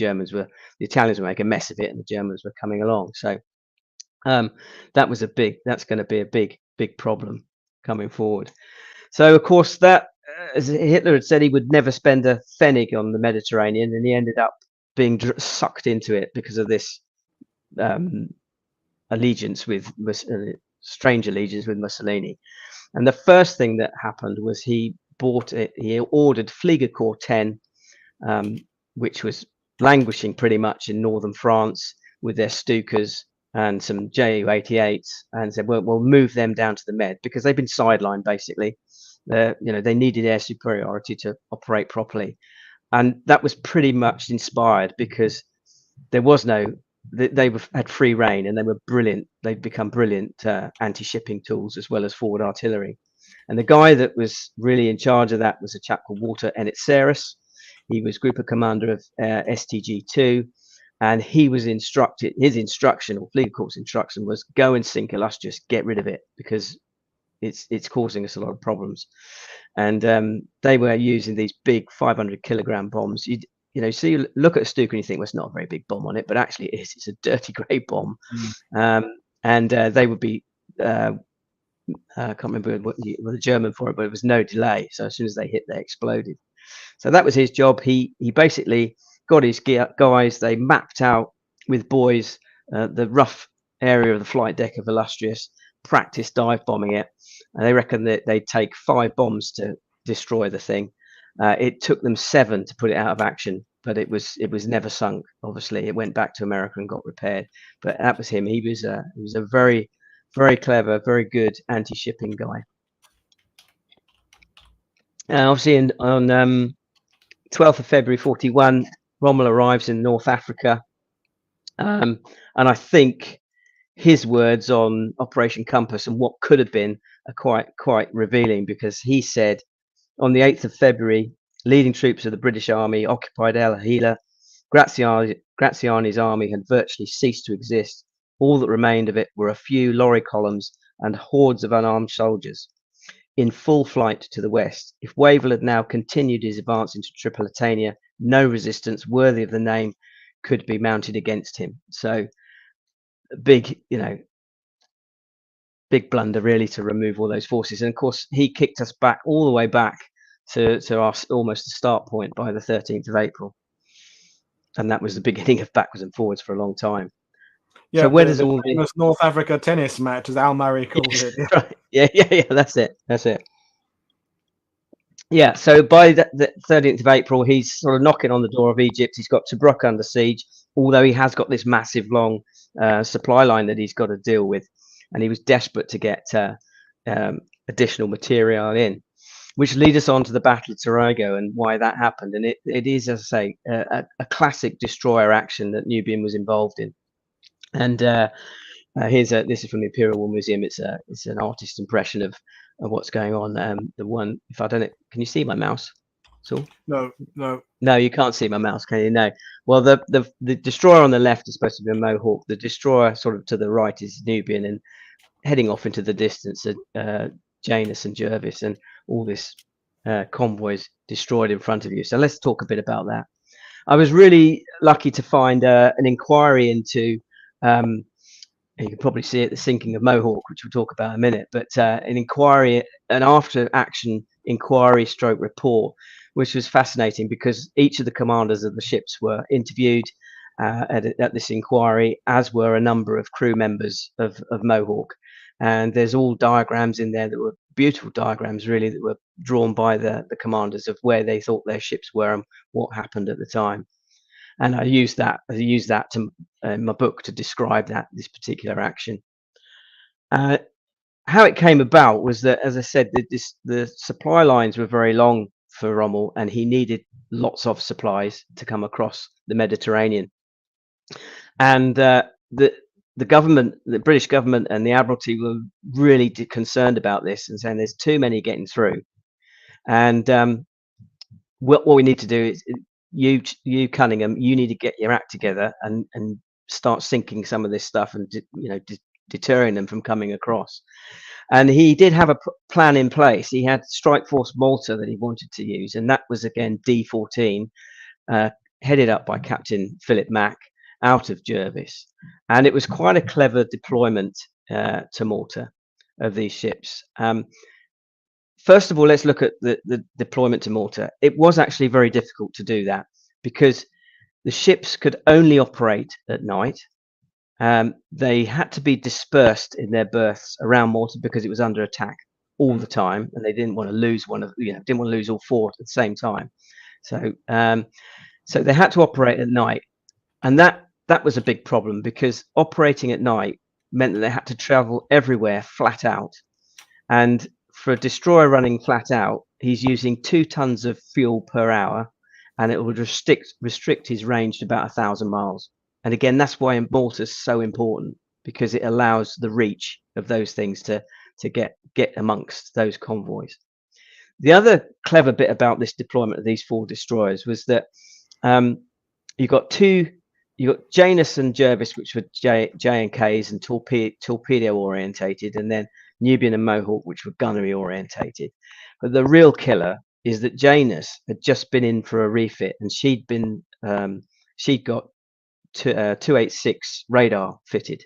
Italians were making a mess of it, and the Germans were coming along. So that's going to be a big problem coming forward. So of course, that as Hitler had said, he would never spend a pfennig on the Mediterranean, and he ended up being sucked into it because of this strange allegiance with Mussolini. And the first thing that happened was he ordered Fliegerkorps 10 which was languishing pretty much in northern France with their Stukas and some Ju-88s, and said, well, we'll move them down to the Med because they've been sidelined basically. They needed air superiority to operate properly, and that was pretty much inspired because there was no. They had free reign, and they were brilliant. They've become brilliant anti-shipping tools as well as forward artillery. And the guy that was really in charge of that was a chap called Walter Enitsaris. He was Group Commander of STG-2, and he was instructed. His instruction, or Fleet Corps' instruction, was go and sink Illustrious, get rid of it because it's causing us a lot of problems. And they were using these big 500-kilogram bombs. So you look at a Stuka and you think, well, it's not a very big bomb on it, but actually it is. It's a dirty grey bomb. And they would be, I can't remember what the German for it, but it was no delay. So as soon as they hit, they exploded. So that was his job. He basically got his guys, they mapped out with boys the rough area of the flight deck of Illustrious, practiced dive bombing it. And they reckon that they'd take 5 bombs to destroy the thing. It took them 7 to put it out of action, but it was never sunk. Obviously, it went back to America and got repaired. But that was him. He was a very, very clever, very good anti-shipping guy. Obviously, on 12th of February 41, Rommel arrives in North Africa, and I think his words on Operation Compass and what could have been are quite revealing, because he said, on the 8th of February, leading troops of the British Army occupied El Hila. Graziani's army had virtually ceased to exist. All that remained of it were a few lorry columns and hordes of unarmed soldiers in full flight to the west. If Wavell had now continued his advance into Tripolitania, no resistance worthy of the name could be mounted against him. So, big blunder really to remove all those forces. And of course, he kicked us back all the way back to our almost the start point by the 13th of April. And that was the beginning of backwards and forwards for a long time. Yeah, so where does all the North Africa tennis match, as Al Murray calls it. Right. Yeah, that's it. Yeah, so by the 13th of April, he's sort of knocking on the door of Egypt. He's got Tobruk under siege, although he has got this massive long supply line that he's got to deal with. And he was desperate to get additional material in, which leads us on to the Battle of Tarago and why that happened. And it is, as I say, a classic destroyer action that Nubian was involved in. And this is from the Imperial War Museum. It's an artist impression of what's going on. The one, if I don't, can you see my mouse? So no, you can't see my mouse, can you? No. Well, the destroyer on the left is supposed to be a Mohawk. The destroyer sort of to the right is Nubian, and heading off into the distance, Janus and Jervis and all this convoys destroyed in front of you. So let's talk a bit about that. I was really lucky to find an inquiry into. You can probably see it, the sinking of Mohawk, which we'll talk about in a minute, but an after-action inquiry stroke report, which was fascinating because each of the commanders of the ships were interviewed at this inquiry, as were a number of crew members of Mohawk. And there's all diagrams in there that were beautiful diagrams, really, that were drawn by the commanders of where they thought their ships were and what happened at the time. And I used that to in my book to describe this particular action. How it came about was that, as I said, the supply lines were very long for Rommel, and he needed lots of supplies to come across the Mediterranean. And the government, the British government and the Admiralty were really concerned about this and saying there's too many getting through. And what we need to do is, you Cunningham, you need to get your act together and start sinking some of this stuff and deterring them from coming across. And he did have a plan in place. He had Strike Force Malta that he wanted to use, and that was again D14, headed up by Captain Philip Mack out of Jervis. And it was quite a clever deployment to Malta of these ships. First of all, let's look at the deployment to Malta. It was actually very difficult to do that because the ships could only operate at night. They had to be dispersed in their berths around Malta because it was under attack all the time, and they didn't want to lose didn't want to lose all 4 at the same time. So they had to operate at night, and that was a big problem, because operating at night meant that they had to travel everywhere flat out. And for a destroyer running flat out, he's using 2 tons of fuel per hour, and it would restrict his range to about 1,000 miles. And again, that's why mortar's so important, because it allows the reach of those things to get amongst those convoys. The other clever bit about this deployment of these 4 destroyers was that you got Janus and Jervis, which were J and Ks and torpedo orientated, and then Nubian and Mohawk, which were gunnery orientated. But the real killer is that Janus had just been in for a refit, and she'd got 286 radar fitted.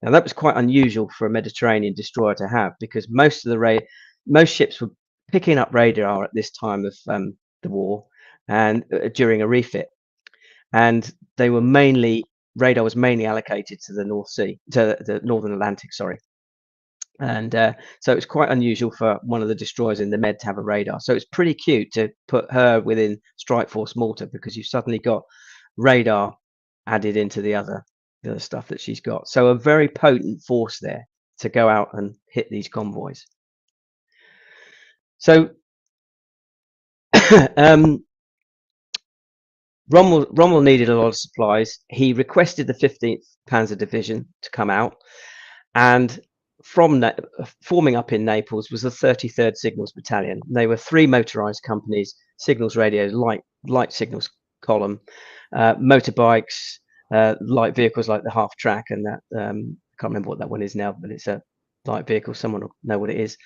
Now that was quite unusual for a Mediterranean destroyer to have, because most ships were picking up radar at this time of the war and during a refit, and they were radar was mainly allocated to the North Sea, to the Northern Atlantic, sorry. And so it was quite unusual for one of the destroyers in the Med to have a radar. So it's pretty cute to put her within Strike Force Malta, because you've suddenly got radar added into the other stuff that she's got. So a very potent force there to go out and hit these convoys. So Rommel needed a lot of supplies. He requested the 15th Panzer Division to come out, and forming up in Naples was the 33rd Signals Battalion. They were 3 motorized companies, signals radios, light signals column, motorbikes, light vehicles like the half track, and that I can't remember what that one is now, but it's a light vehicle. Someone will know what it is.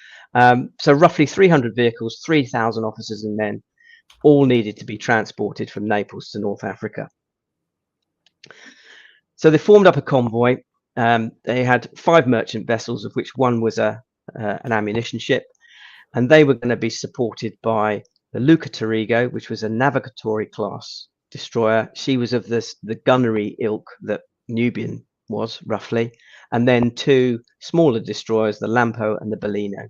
So roughly 300 vehicles, 3,000 officers and men, all needed to be transported from Naples to North Africa. So they formed up a convoy. They had 5 merchant vessels, of which one was an ammunition ship, and they were going to be supported by the Luca Torigo, which was a navigatory class destroyer. She was of the gunnery ilk that Nubian was, roughly, and then 2 smaller destroyers, the Lampo and the Bellino.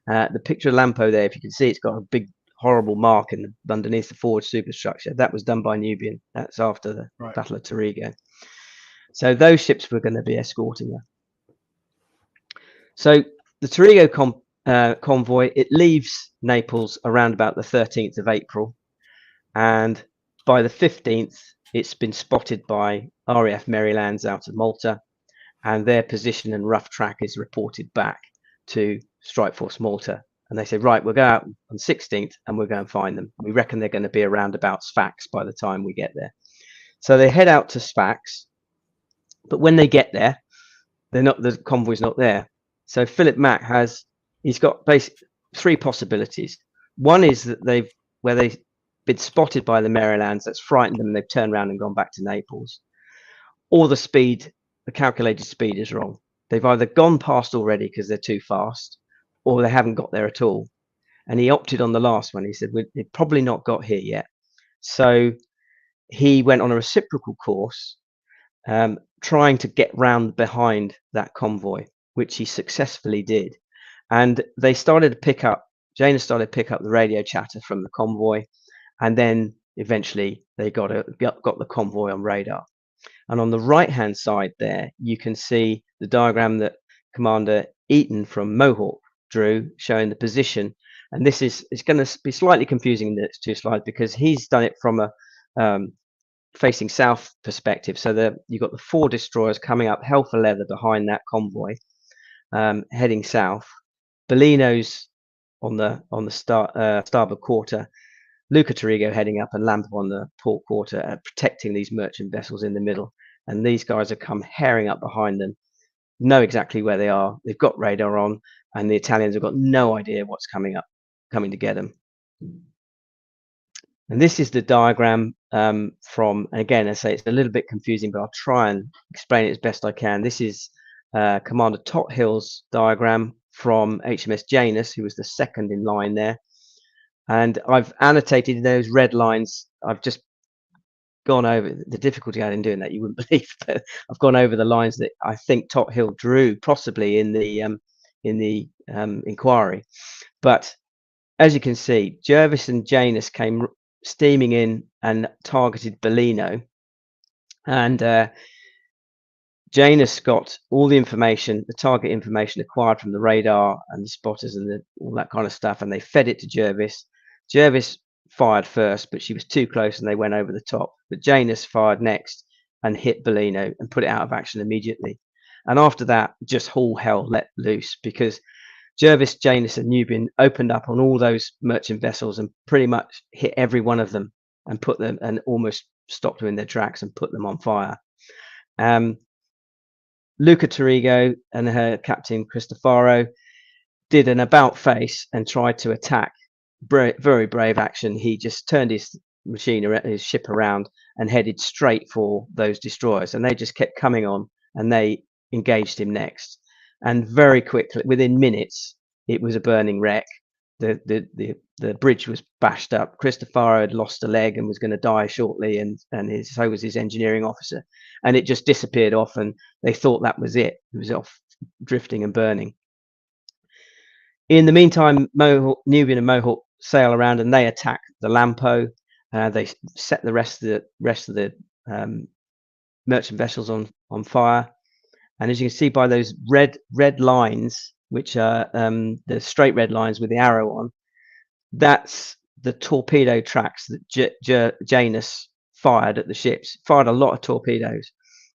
The picture of Lampo there, if you can see, it's got a big horrible mark underneath the forward superstructure. That was done by Nubian. That's after the Battle of Torigo. So those ships were going to be escorting her. So the Torigo convoy, it leaves Naples around about the 13th of April, and by the 15th it's been spotted by RAF Marylands out of Malta, and their position and rough track is reported back to Strike Force Malta, and they say, right, we'll go out on 16th and we'll go and find them. We reckon they're going to be around about SFAX by the time we get there. So they head out to SFAX, but when they get there, the convoy's not there. So Philip Mack he's got basically 3 possibilities. One is that they've been spotted by the Marylands, that's frightened them, and they've turned around and gone back to Naples, or the calculated speed is wrong. They've either gone past already because they're too fast, or they haven't got there at all. And he opted on the last one. He said, we've probably not got here yet. So he went on a reciprocal course, trying to get round behind that convoy, which he successfully did. And they started to pick up the radio chatter from the convoy, and then eventually they got the convoy on radar. And on the right hand side there, you can see the diagram that Commander Eaton from Mohawk drew, showing the position. And this is going to be slightly confusing in the next 2 slides, because he's done it from a facing south perspective. So you've got the 4 destroyers coming up hell for leather behind that convoy, heading south. Bellino's on the starboard quarter, Luca Torigo heading up, and Lampo on the port quarter, protecting these merchant vessels in the middle. And these guys have come herring up behind them, know exactly where they are. They've got radar on, and the Italians have got no idea what's coming to get them. And this is the diagram from, and again, I say it's a little bit confusing, but I'll try and explain it as best I can. This is Commander Tothill's diagram from HMS Janus, who was the second in line there. And I've annotated those red lines. I've just gone over the difficulty I had in doing that, you wouldn't believe, but I've gone over the lines that I think Tothill drew, possibly in the inquiry. But as you can see, Jervis and Janus came steaming in and targeted Bellino. And Janus got all the information, the target information acquired from the radar and the spotters and all that kind of stuff, and they fed it to Jervis. Jervis fired first, but she was too close and they went over the top. But Janus fired next and hit Bellino and put it out of action immediately. And after that, just all hell let loose, because Jervis, Janus and Nubian opened up on all those merchant vessels and pretty much hit every one of them and put them, and almost stopped them in their tracks and put them on fire. Luca Torrigo and her captain Cristofaro did an about face and tried to attack. Very brave action. He just turned his ship around and headed straight for those destroyers, and they just kept coming on, and they engaged him next. And very quickly, within minutes, it was a burning wreck. The bridge was bashed up. Cristofaro had lost a leg and was going to die shortly, and so was his engineering officer. And it just disappeared off, and they thought that was it. It was off, drifting and burning. In the meantime, Nubian and Mohawk sail around and they attack the Lampo. They set the rest of the merchant vessels on fire. And as you can see by those red lines, which are the straight red lines with the arrow on, that's the torpedo tracks that Janus fired at the ships. Fired a lot of torpedoes,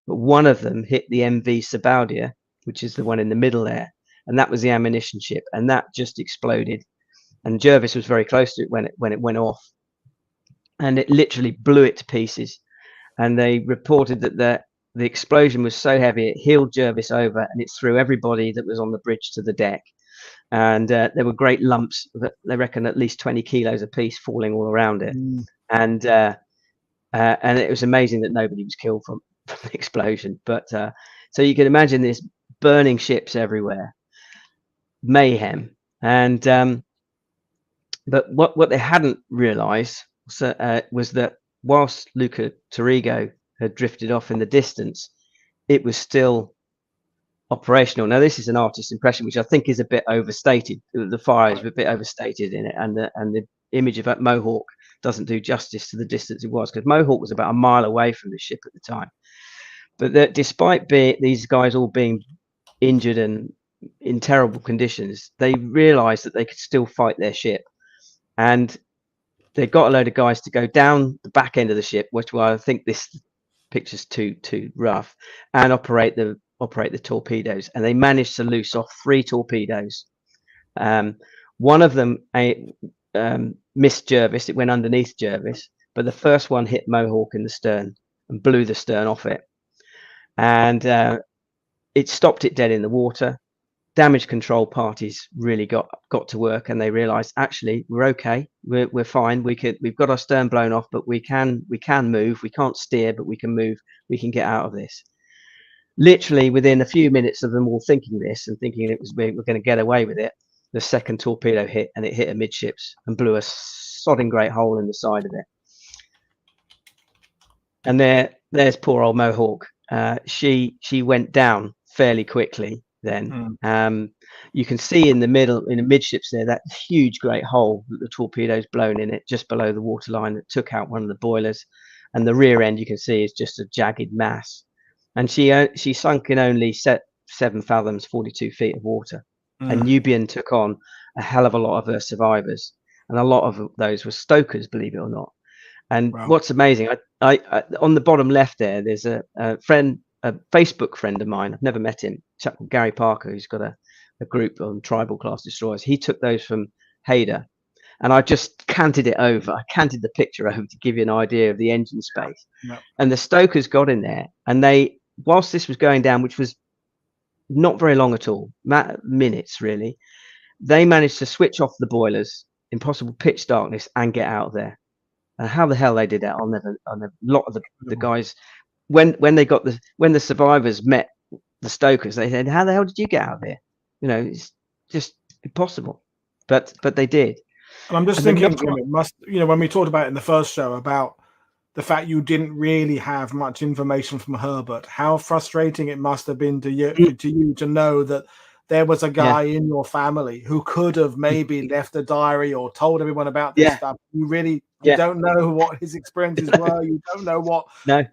but one of them hit the MV Sabaudia, which is the one in the middle there, and that was the ammunition ship, and that just exploded. And Jervis was very close to it when it went off, and it literally blew it to pieces. And they reported that the explosion was so heavy it heeled Jervis over, and it threw everybody that was on the bridge to the deck. And there were great lumps that they reckon at least 20 kilos a piece falling all around it. And it was amazing that nobody was killed from the explosion. But so you can imagine this burning ships everywhere, mayhem. And but what they hadn't realized was that whilst Luca Torrigo had drifted off in the distance, it was still operational. Now, this is an artist's impression, which I think is a bit overstated. The fire is a bit overstated in it, and the image of that Mohawk doesn't do justice to the distance it was, because Mohawk was about a mile away from the ship at the time. But that despite these guys all being injured and in terrible conditions, they realized that they could still fight their ship, and they got a load of guys to go down the back end of the ship, which I think this picture's too rough, and operate the torpedoes. And they managed to loose off 3 torpedoes. One of them missed Jervis. It went underneath Jervis, but the first one hit Mohawk in the stern and blew the stern off it, and it stopped it dead in the water. Damage control parties really got to work, and they realized, actually, we're okay, we're fine, we've got our stern blown off, but we can move. We can't steer, but we can move. We can get out of this. Literally within a few minutes of them all thinking this and thinking we're going to get away with it, the second torpedo hit, and it hit amidships and blew a sodding great hole in the side of it. And there's poor old Mohawk. She went down fairly quickly then. You can see in the middle, in the midships there, that huge great hole that the torpedo's blown in it just below the waterline that took out one of the boilers, and the rear end you can see is just a jagged mass. And she sunk in only 7 fathoms, 42 feet of water. And Nubian took on a hell of a lot of her survivors, and a lot of those were stokers, believe it or not. And what's amazing, I on the bottom left there's a Facebook friend of mine. I've never met him, a chap called Gary Parker, who's got a group on tribal class destroyers. He took those from Hader, and I just canted it over. I canted the picture over to give you an idea of the engine space. And the stokers got in there, and they, whilst this was going down, which was not very long at all, minutes really, they managed to switch off the boilers in possible pitch darkness and get out of there. And how the hell they did that, I'll never. A lot of the guys, when the survivors met the stokers, they said, "How the hell did you get out of here? You know, it's just impossible." But they did. And I'm just thinking, Jim, it must, when we talked about it in the first show about the fact you didn't really have much information from Herbert, how frustrating it must have been to you to know that there was a guy in your family who could have maybe left a diary or told everyone about this stuff. You don't know what his experiences were. You don't know what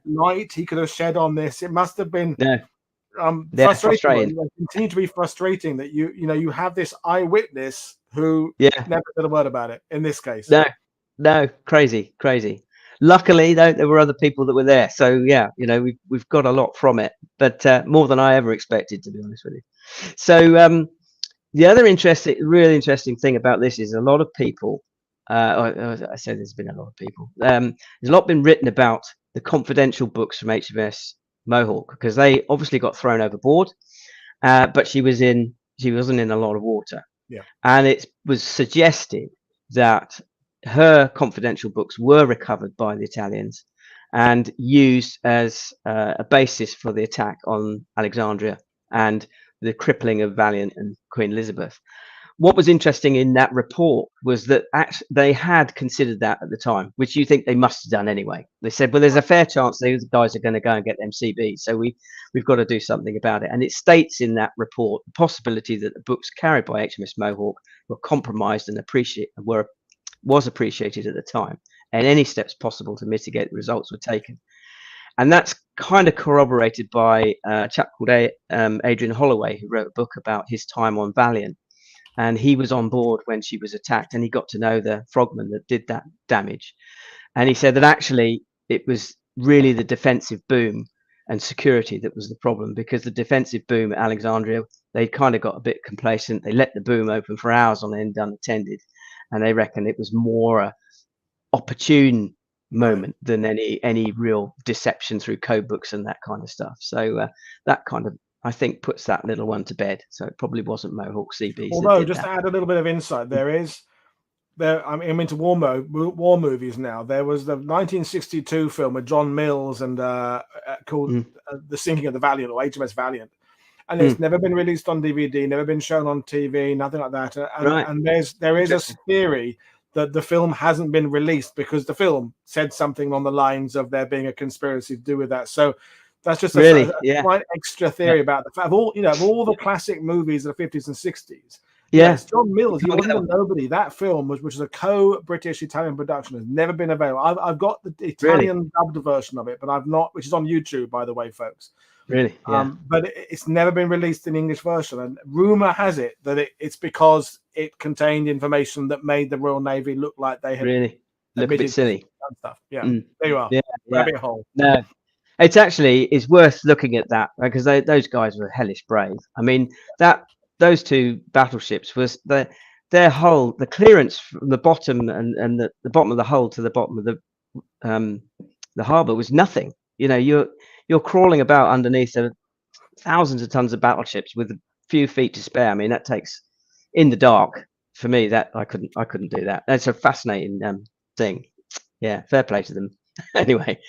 light he could have shed on this. It must have been frustrating. It continued to be frustrating that you have this eyewitness who never said a word about it in this case. No, crazy. Luckily, though, there were other people that were there, so we've got a lot from it, but more than I ever expected, to be honest with you. So the other really interesting thing about this is a lot of people. I said there's been a lot of people. There's a lot been written about the confidential books from HMS Mohawk, because they obviously got thrown overboard, but she wasn't in a lot of water. And it was suggested that her confidential books were recovered by the Italians and used as a basis for the attack on Alexandria and the crippling of Valiant and Queen Elizabeth. What was interesting in that report was that they had considered that at the time, which you think they must have done anyway. They said, well, there's a fair chance these guys are going to go and get them CBs, so we've got to do something about it. And it states in that report the possibility that the books carried by HMS Mohawk were compromised and was appreciated at the time, and any steps possible to mitigate the results were taken. And that's kind of corroborated by a chap called Adrian Holloway, who wrote a book about his time on Valiant. And he was on board when she was attacked, and he got to know the frogmen that did that damage. And he said that actually it was really the defensive boom and security that was the problem, because the defensive boom at Alexandria, they kind of got a bit complacent. They let the boom open for hours on end unattended, and they reckon it was more a opportune moment than any real deception through code books and that kind of stuff. So that kind of, I think, puts that little one to bed. So it probably wasn't Mohawk CBs. Although, just to add a little bit of insight, I'm into war movies now. There was the 1962 film with John Mills and called The Sinking of the Valiant, or HMS Valiant. And it's never been released on DVD, never been shown on TV, nothing like that. And there is a theory that the film hasn't been released because the film said something on the lines of there being a conspiracy to do with that. So that's just a quite extra theory about the fact of all the classic movies of the 50s and 60s. Yes, John Mills, he wasn't a nobody. That film, which is a co-British Italian production, has never been available. I've got the Italian dubbed version of it, but I've not, which is on YouTube, by the way, folks. Really? Yeah. But it's never been released in English version, and rumor has it that it's because it contained information that made the Royal Navy look like they had look a bit silly stuff. Yeah, there you are. Rabbit hole. No, it's worth looking at that, because those guys were hellish brave. I mean, those two battleships was their hull, the clearance from the bottom and the bottom of the hull to the bottom of the harbour was nothing. You're crawling about underneath thousands of tons of battleships with a few feet to spare. I mean, that takes, in the dark, for me, that I couldn't do that. That's a fascinating thing. Yeah, fair play to them. Anyway,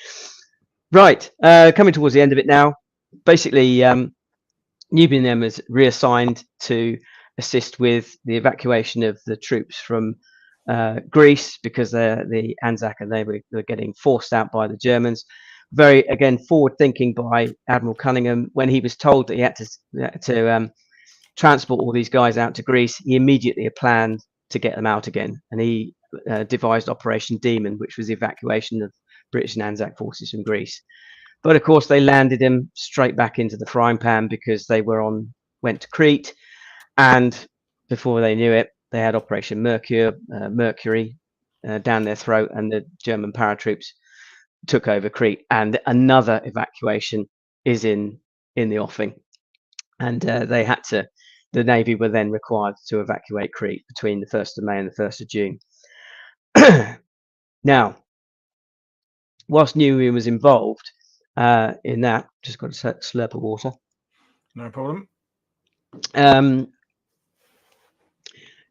right, coming towards the end of it now. Basically, Nubian was reassigned to assist with the evacuation of the troops from Greece, because the Anzac and they were getting forced out by the Germans. Very, again, forward-thinking by Admiral Cunningham. When he was told that he had to transport all these guys out to Greece, he immediately planned to get them out again, and he devised Operation Demon, which was the evacuation of British and Anzac forces from Greece. But of course, they landed him straight back into the frying pan, because they went to Crete, and before they knew it, they had Operation Mercury down their throat, and the German paratroops took over Crete, and another evacuation is in the offing, and the Navy were then required to evacuate Crete between the 1st of May and the 1st of June. Now, whilst Nubian was involved in that, just got a slurp of water. No problem.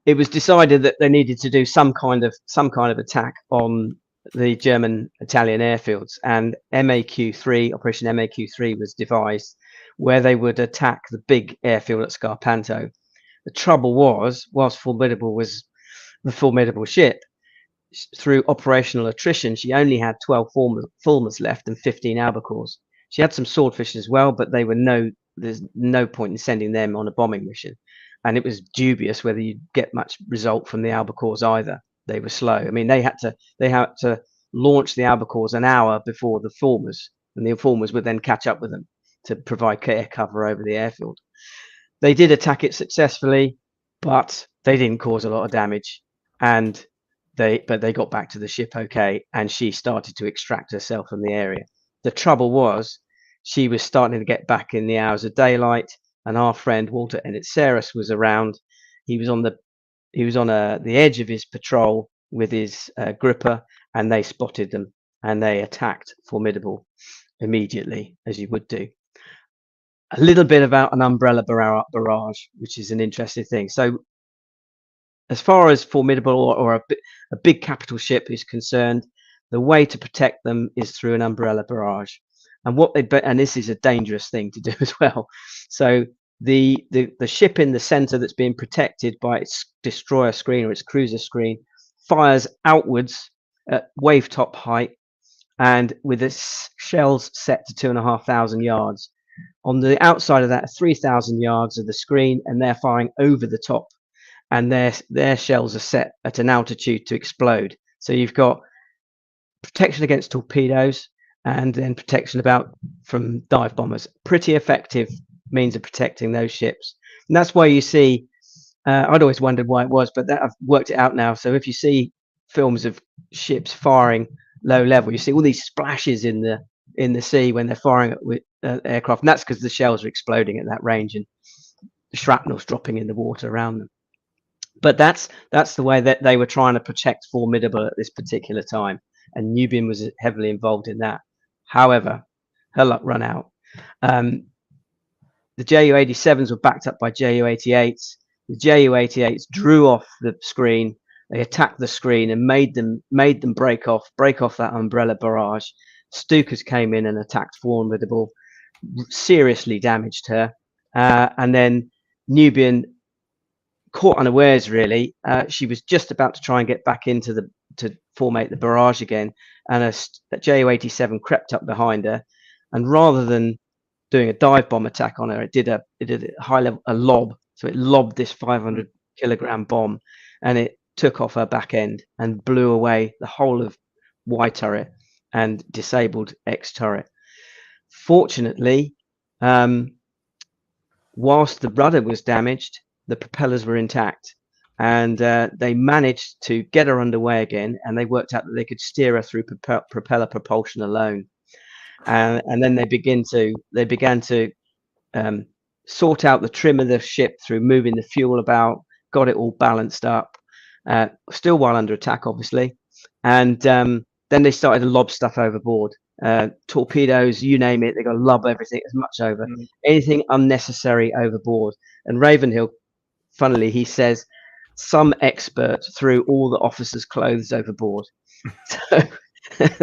It was decided that they needed to do some kind of attack on the German Italian airfields, and Operation MAQ-3 was devised, where they would attack the big airfield at Scarpanto. The trouble was, whilst Formidable was the formidable ship, through operational attrition, she only had 12 Fulmars left and 15 Albacores. She had some Swordfish as well, but they were no there's no point in sending them on a bombing mission. And it was dubious whether you'd get much result from the albacores either. They were slow. I mean, they had to launch the albacores an hour before the formers, and the informers would then catch up with them to provide air cover over the airfield. They did attack it successfully, but they didn't cause a lot of damage, and they got back to the ship okay, and she started to extract herself from the area. The trouble was, she was starting to get back in the hours of daylight, and our friend Walter Enitsaris was around. He was on the edge of his patrol with his gripper, and they spotted them, and they attacked Formidable immediately, as you would do. A little bit about an umbrella barrage, which is an interesting thing. So as far as Formidable or a big capital ship is concerned, the way to protect them is through an umbrella barrage. And this is a dangerous thing to do as well. So the ship in the center that's being protected by its destroyer screen or its cruiser screen fires outwards at wave top height, and with its shells set to 2,500 yards. On the outside of that, 3,000 yards of the screen, and they're firing over the top, and their shells are set at an altitude to explode. So you've got protection against torpedoes, and then protection from dive bombers. Pretty effective means of protecting those ships. And that's why you see, I'd always wondered why it was, but I've worked it out now. So if you see films of ships firing low level, you see all these splashes in the sea when they're firing with aircraft, and that's because the shells are exploding at that range and the shrapnel's dropping in the water around them. But that's the way that they were trying to protect Formidable at this particular time, and Nubian was heavily involved in that. However, her luck ran out. The Ju-87s were backed up by Ju-88s. The Ju-88s drew off the screen. They attacked the screen and made them break off that umbrella barrage. Stukas came in and attacked Formidable, seriously damaged her, and then Nubian, caught unawares really, she was just about to try and get back into to formate the barrage again, and a Ju-87 crept up behind her, and rather than doing a dive bomb attack on her, it did a high level lob. So it lobbed this 500 kilogram bomb, and it took off her back end and blew away the whole of Y turret and disabled X turret. Fortunately, whilst the rudder was damaged, the propellers were intact, and they managed to get her underway again, and they worked out that they could steer her through propeller propulsion alone. And then they began to sort out the trim of the ship through moving the fuel about, got it all balanced up, still while under attack, obviously. And then they started to lob stuff overboard. Torpedoes, you name it, they got to lob everything as much over. Anything unnecessary overboard. And Ravenhill, funnily, he says, some expert threw all the officers' clothes overboard.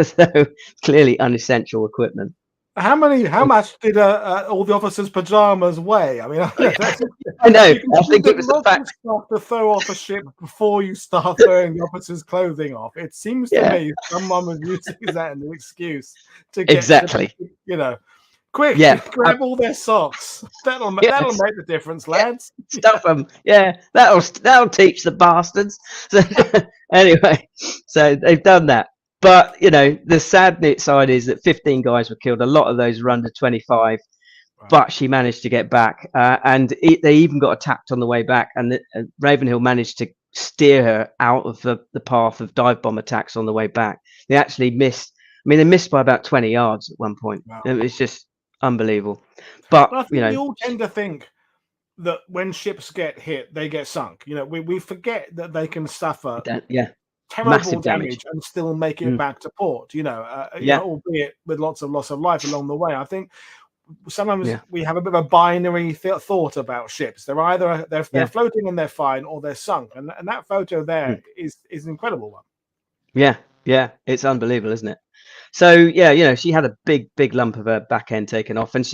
So clearly unessential equipment. How much did all the officers' pajamas weigh? I mean, I know. I think it was the fact stuff to throw off a ship before you start throwing the officers' clothing off. It seems to me someone was using that as an excuse to get quick, grab all their socks. That'll make the difference, lads. Stuff them. Yeah, that'll teach the bastards. So, anyway, so they've done that. But, the sad side is that 15 guys were killed. A lot of those were under 25, but she managed to get back. And they even got attacked on the way back. And Ravenhill managed to steer her out of the path of dive bomb attacks on the way back. They actually missed. I mean, they missed by about 20 yards at one point. Wow. It was just unbelievable. But, I think we all tend to think that when ships get hit, they get sunk. We forget that they can suffer. Terrible damage and still make it back to port, albeit with lots of loss of life along the way. I think sometimes we have a bit of a binary thought about ships. They're either they're floating and they're fine, or they're sunk. And that photo there is an incredible one. Yeah, it's unbelievable, isn't it? So she had a big lump of her back end taken off, and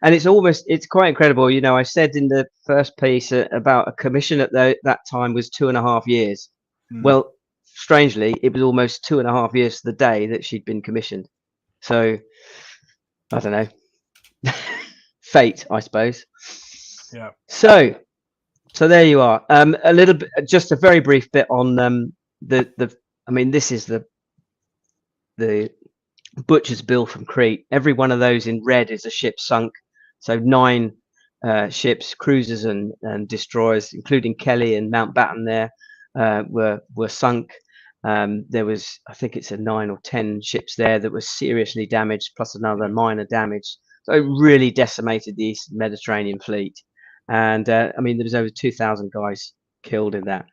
it's quite incredible. I said in the first piece about a commission at that time was 2.5 years. Well, strangely, it was almost 2.5 years to the day that she'd been commissioned. So I don't know. fate, I suppose. Yeah. So there you are. A little bit, just a very brief bit on I mean, this is the butcher's bill from Crete. Every one of those in red is a ship sunk. So 9 ships, cruisers and destroyers, including Kelly and Mountbatten there, were sunk. There was, I think it's 9 or 10 ships there that were seriously damaged, plus another minor damage. So it really decimated the Eastern Mediterranean fleet. And I mean, there was over 2,000 guys killed in that.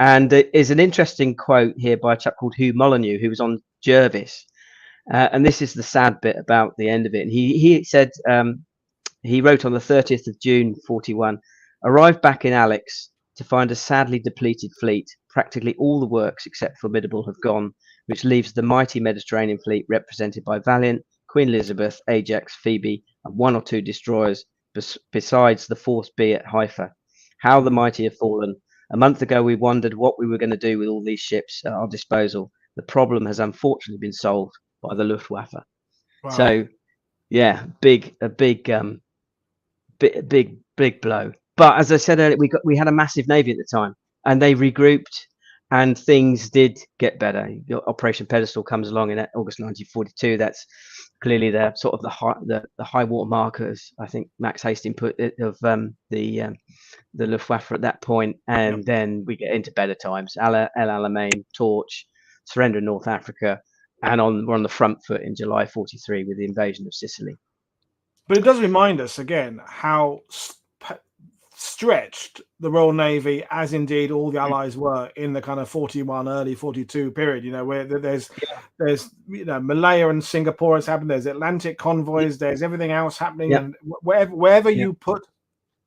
And there is an interesting quote here by a chap called Hugh Molyneux, who was on Jervis. And this is the sad bit about the end of it. And he said, he wrote on the 30th of June, 41, arrived back in Alex to find a sadly depleted fleet. Practically all the works except Formidable have gone, which leaves the mighty Mediterranean fleet represented by Valiant, Queen Elizabeth, Ajax, Phoebe, and 1 or 2 destroyers, besides the Force B at Haifa. How the mighty have fallen. A month ago, we wondered what we were going to do with all these ships at our disposal. The problem has unfortunately been solved by the Luftwaffe. Wow. So, yeah, a big blow. But as I said earlier, we had a massive navy at the time, and they regrouped, and things did get better. Operation Pedestal comes along in August 1942. That's clearly the sort of the high water markers. I think Max Hastings put it of the Luftwaffe at that point, and then we get into better times. El Alamein, Torch, surrender in North Africa, and we're on the front foot in July 43 with the invasion of Sicily. But it does remind us again how stretched the Royal Navy, as indeed all the Allies were in the kind of 41, early 42 period. You know, where there's Malaya and Singapore has happened. There's Atlantic convoys. There's everything else happening, and wherever you put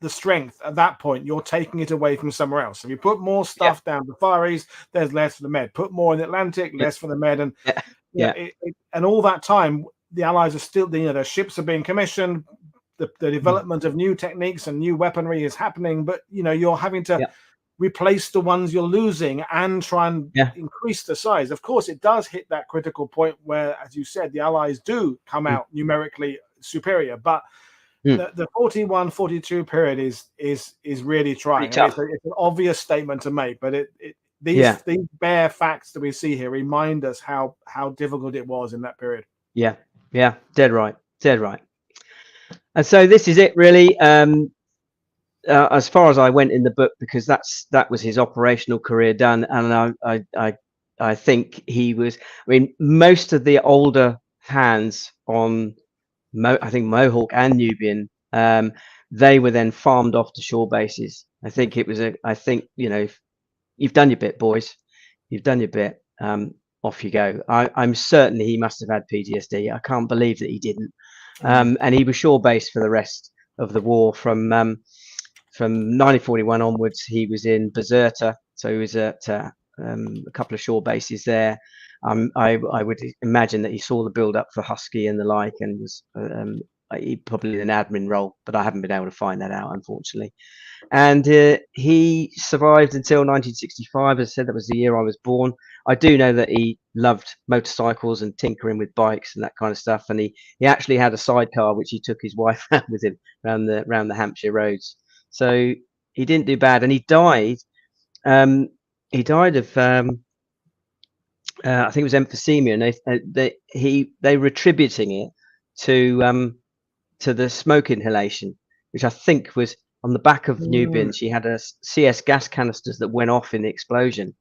the strength at that point, you're taking it away from somewhere else. If you put more stuff down the Far East, there's less for the Med. Put more in the Atlantic, less for the Med, and and all that time, the Allies are still, their ships are being commissioned. The development of new techniques and new weaponry is happening, but you're having to replace the ones you're losing and try and increase the size. Of course, it does hit that critical point where, as you said, the Allies do come out numerically superior, but the 41-42 period is really trying. It's an obvious statement to make, but these bare facts that we see here remind us how difficult it was in that period. Yeah, dead right. And so this is it, really. As far as I went in the book, because that was his operational career done, and I think he was. I mean, most of the older hands on, I think Mohawk and Nubian, they were then farmed off to shore bases. I think it was you've done your bit, boys. You've done your bit. Off you go. I'm certain he must have had PTSD. I can't believe that he didn't. And he was shore based for the rest of the war. From 1941 onwards, he was in Bizerta, so he was at a couple of shore bases there. I would imagine that he saw the build up for Husky and the like, and was he probably an admin role, but I haven't been able to find that out, unfortunately. And he survived until 1965. As I said, that was the year I was born. I do know that he loved motorcycles and tinkering with bikes and that kind of stuff. And he actually had a sidecar which he took his wife around with him around the Hampshire roads. So he didn't do bad, and he died. He died of I think it was emphysema, and they were attributing it to the smoke inhalation, which I think was on the back of Nubian. She had a CS gas canisters that went off in the explosion,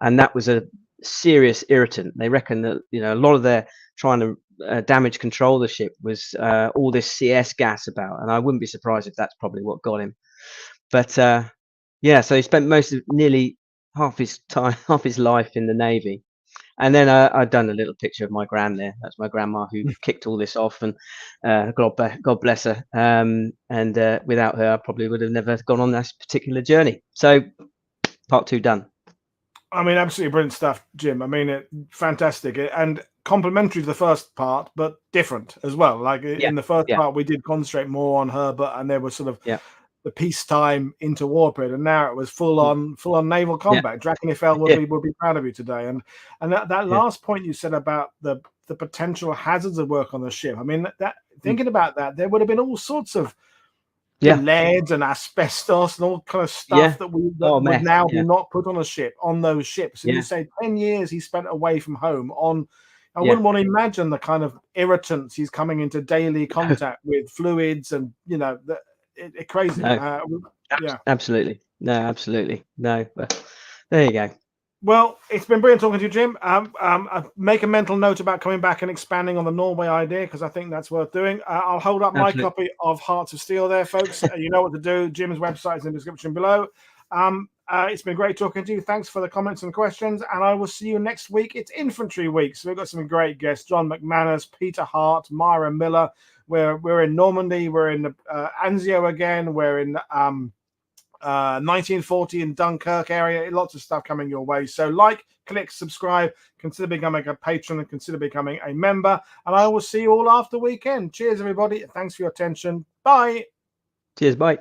and that was a serious irritant. They reckon that a lot of their trying to damage control the ship was all this CS gas about, and I wouldn't be surprised if that's probably what got him. But so he spent nearly half his life in the Navy. And then I've done a little picture of my gran there. That's my grandma who kicked all this off, and God bless her. And without her, I probably would have never gone on this particular journey. So part 2 done. I mean, absolutely brilliant stuff, Jim. I mean, fantastic, and complementary to the first part, but different as well. Like in the first part, we did concentrate more on Herbert, and there was sort of the peacetime interwar period, and now it was full on naval combat. Drachenfeld would be proud of you today. And that last point you said about the potential hazards of work on the ship. I mean, that thinking about that, there would have been all sorts of lead and asbestos and all kind of stuff that would now be not put on a ship, on those ships. And you say 10 years he spent away from home on, I wouldn't want to imagine the kind of irritants he's coming into daily contact with, fluids and, you know, crazy. No. Absolutely. No, absolutely. No, but there you go. Well, it's been brilliant talking to you, Jim. Make a mental note about coming back and expanding on the Norway idea, because I think that's worth doing. I'll hold up my copy of Hearts of Steel there, folks. You know what to do. Jim's website is in the description below. It's been great talking to you. Thanks for the comments and questions, and I will see you next week. It's Infantry Week, so we've got some great guests: John McManus, Peter Hart, Myra Miller. We're in Normandy. We're in Anzio again. We're in 1940 in Dunkirk area. Lots of stuff coming your way. So like, click, subscribe, consider becoming a patron, and consider becoming a member. And I will see you all after weekend. Cheers, everybody. Thanks for your attention. Bye. Cheers. Bye.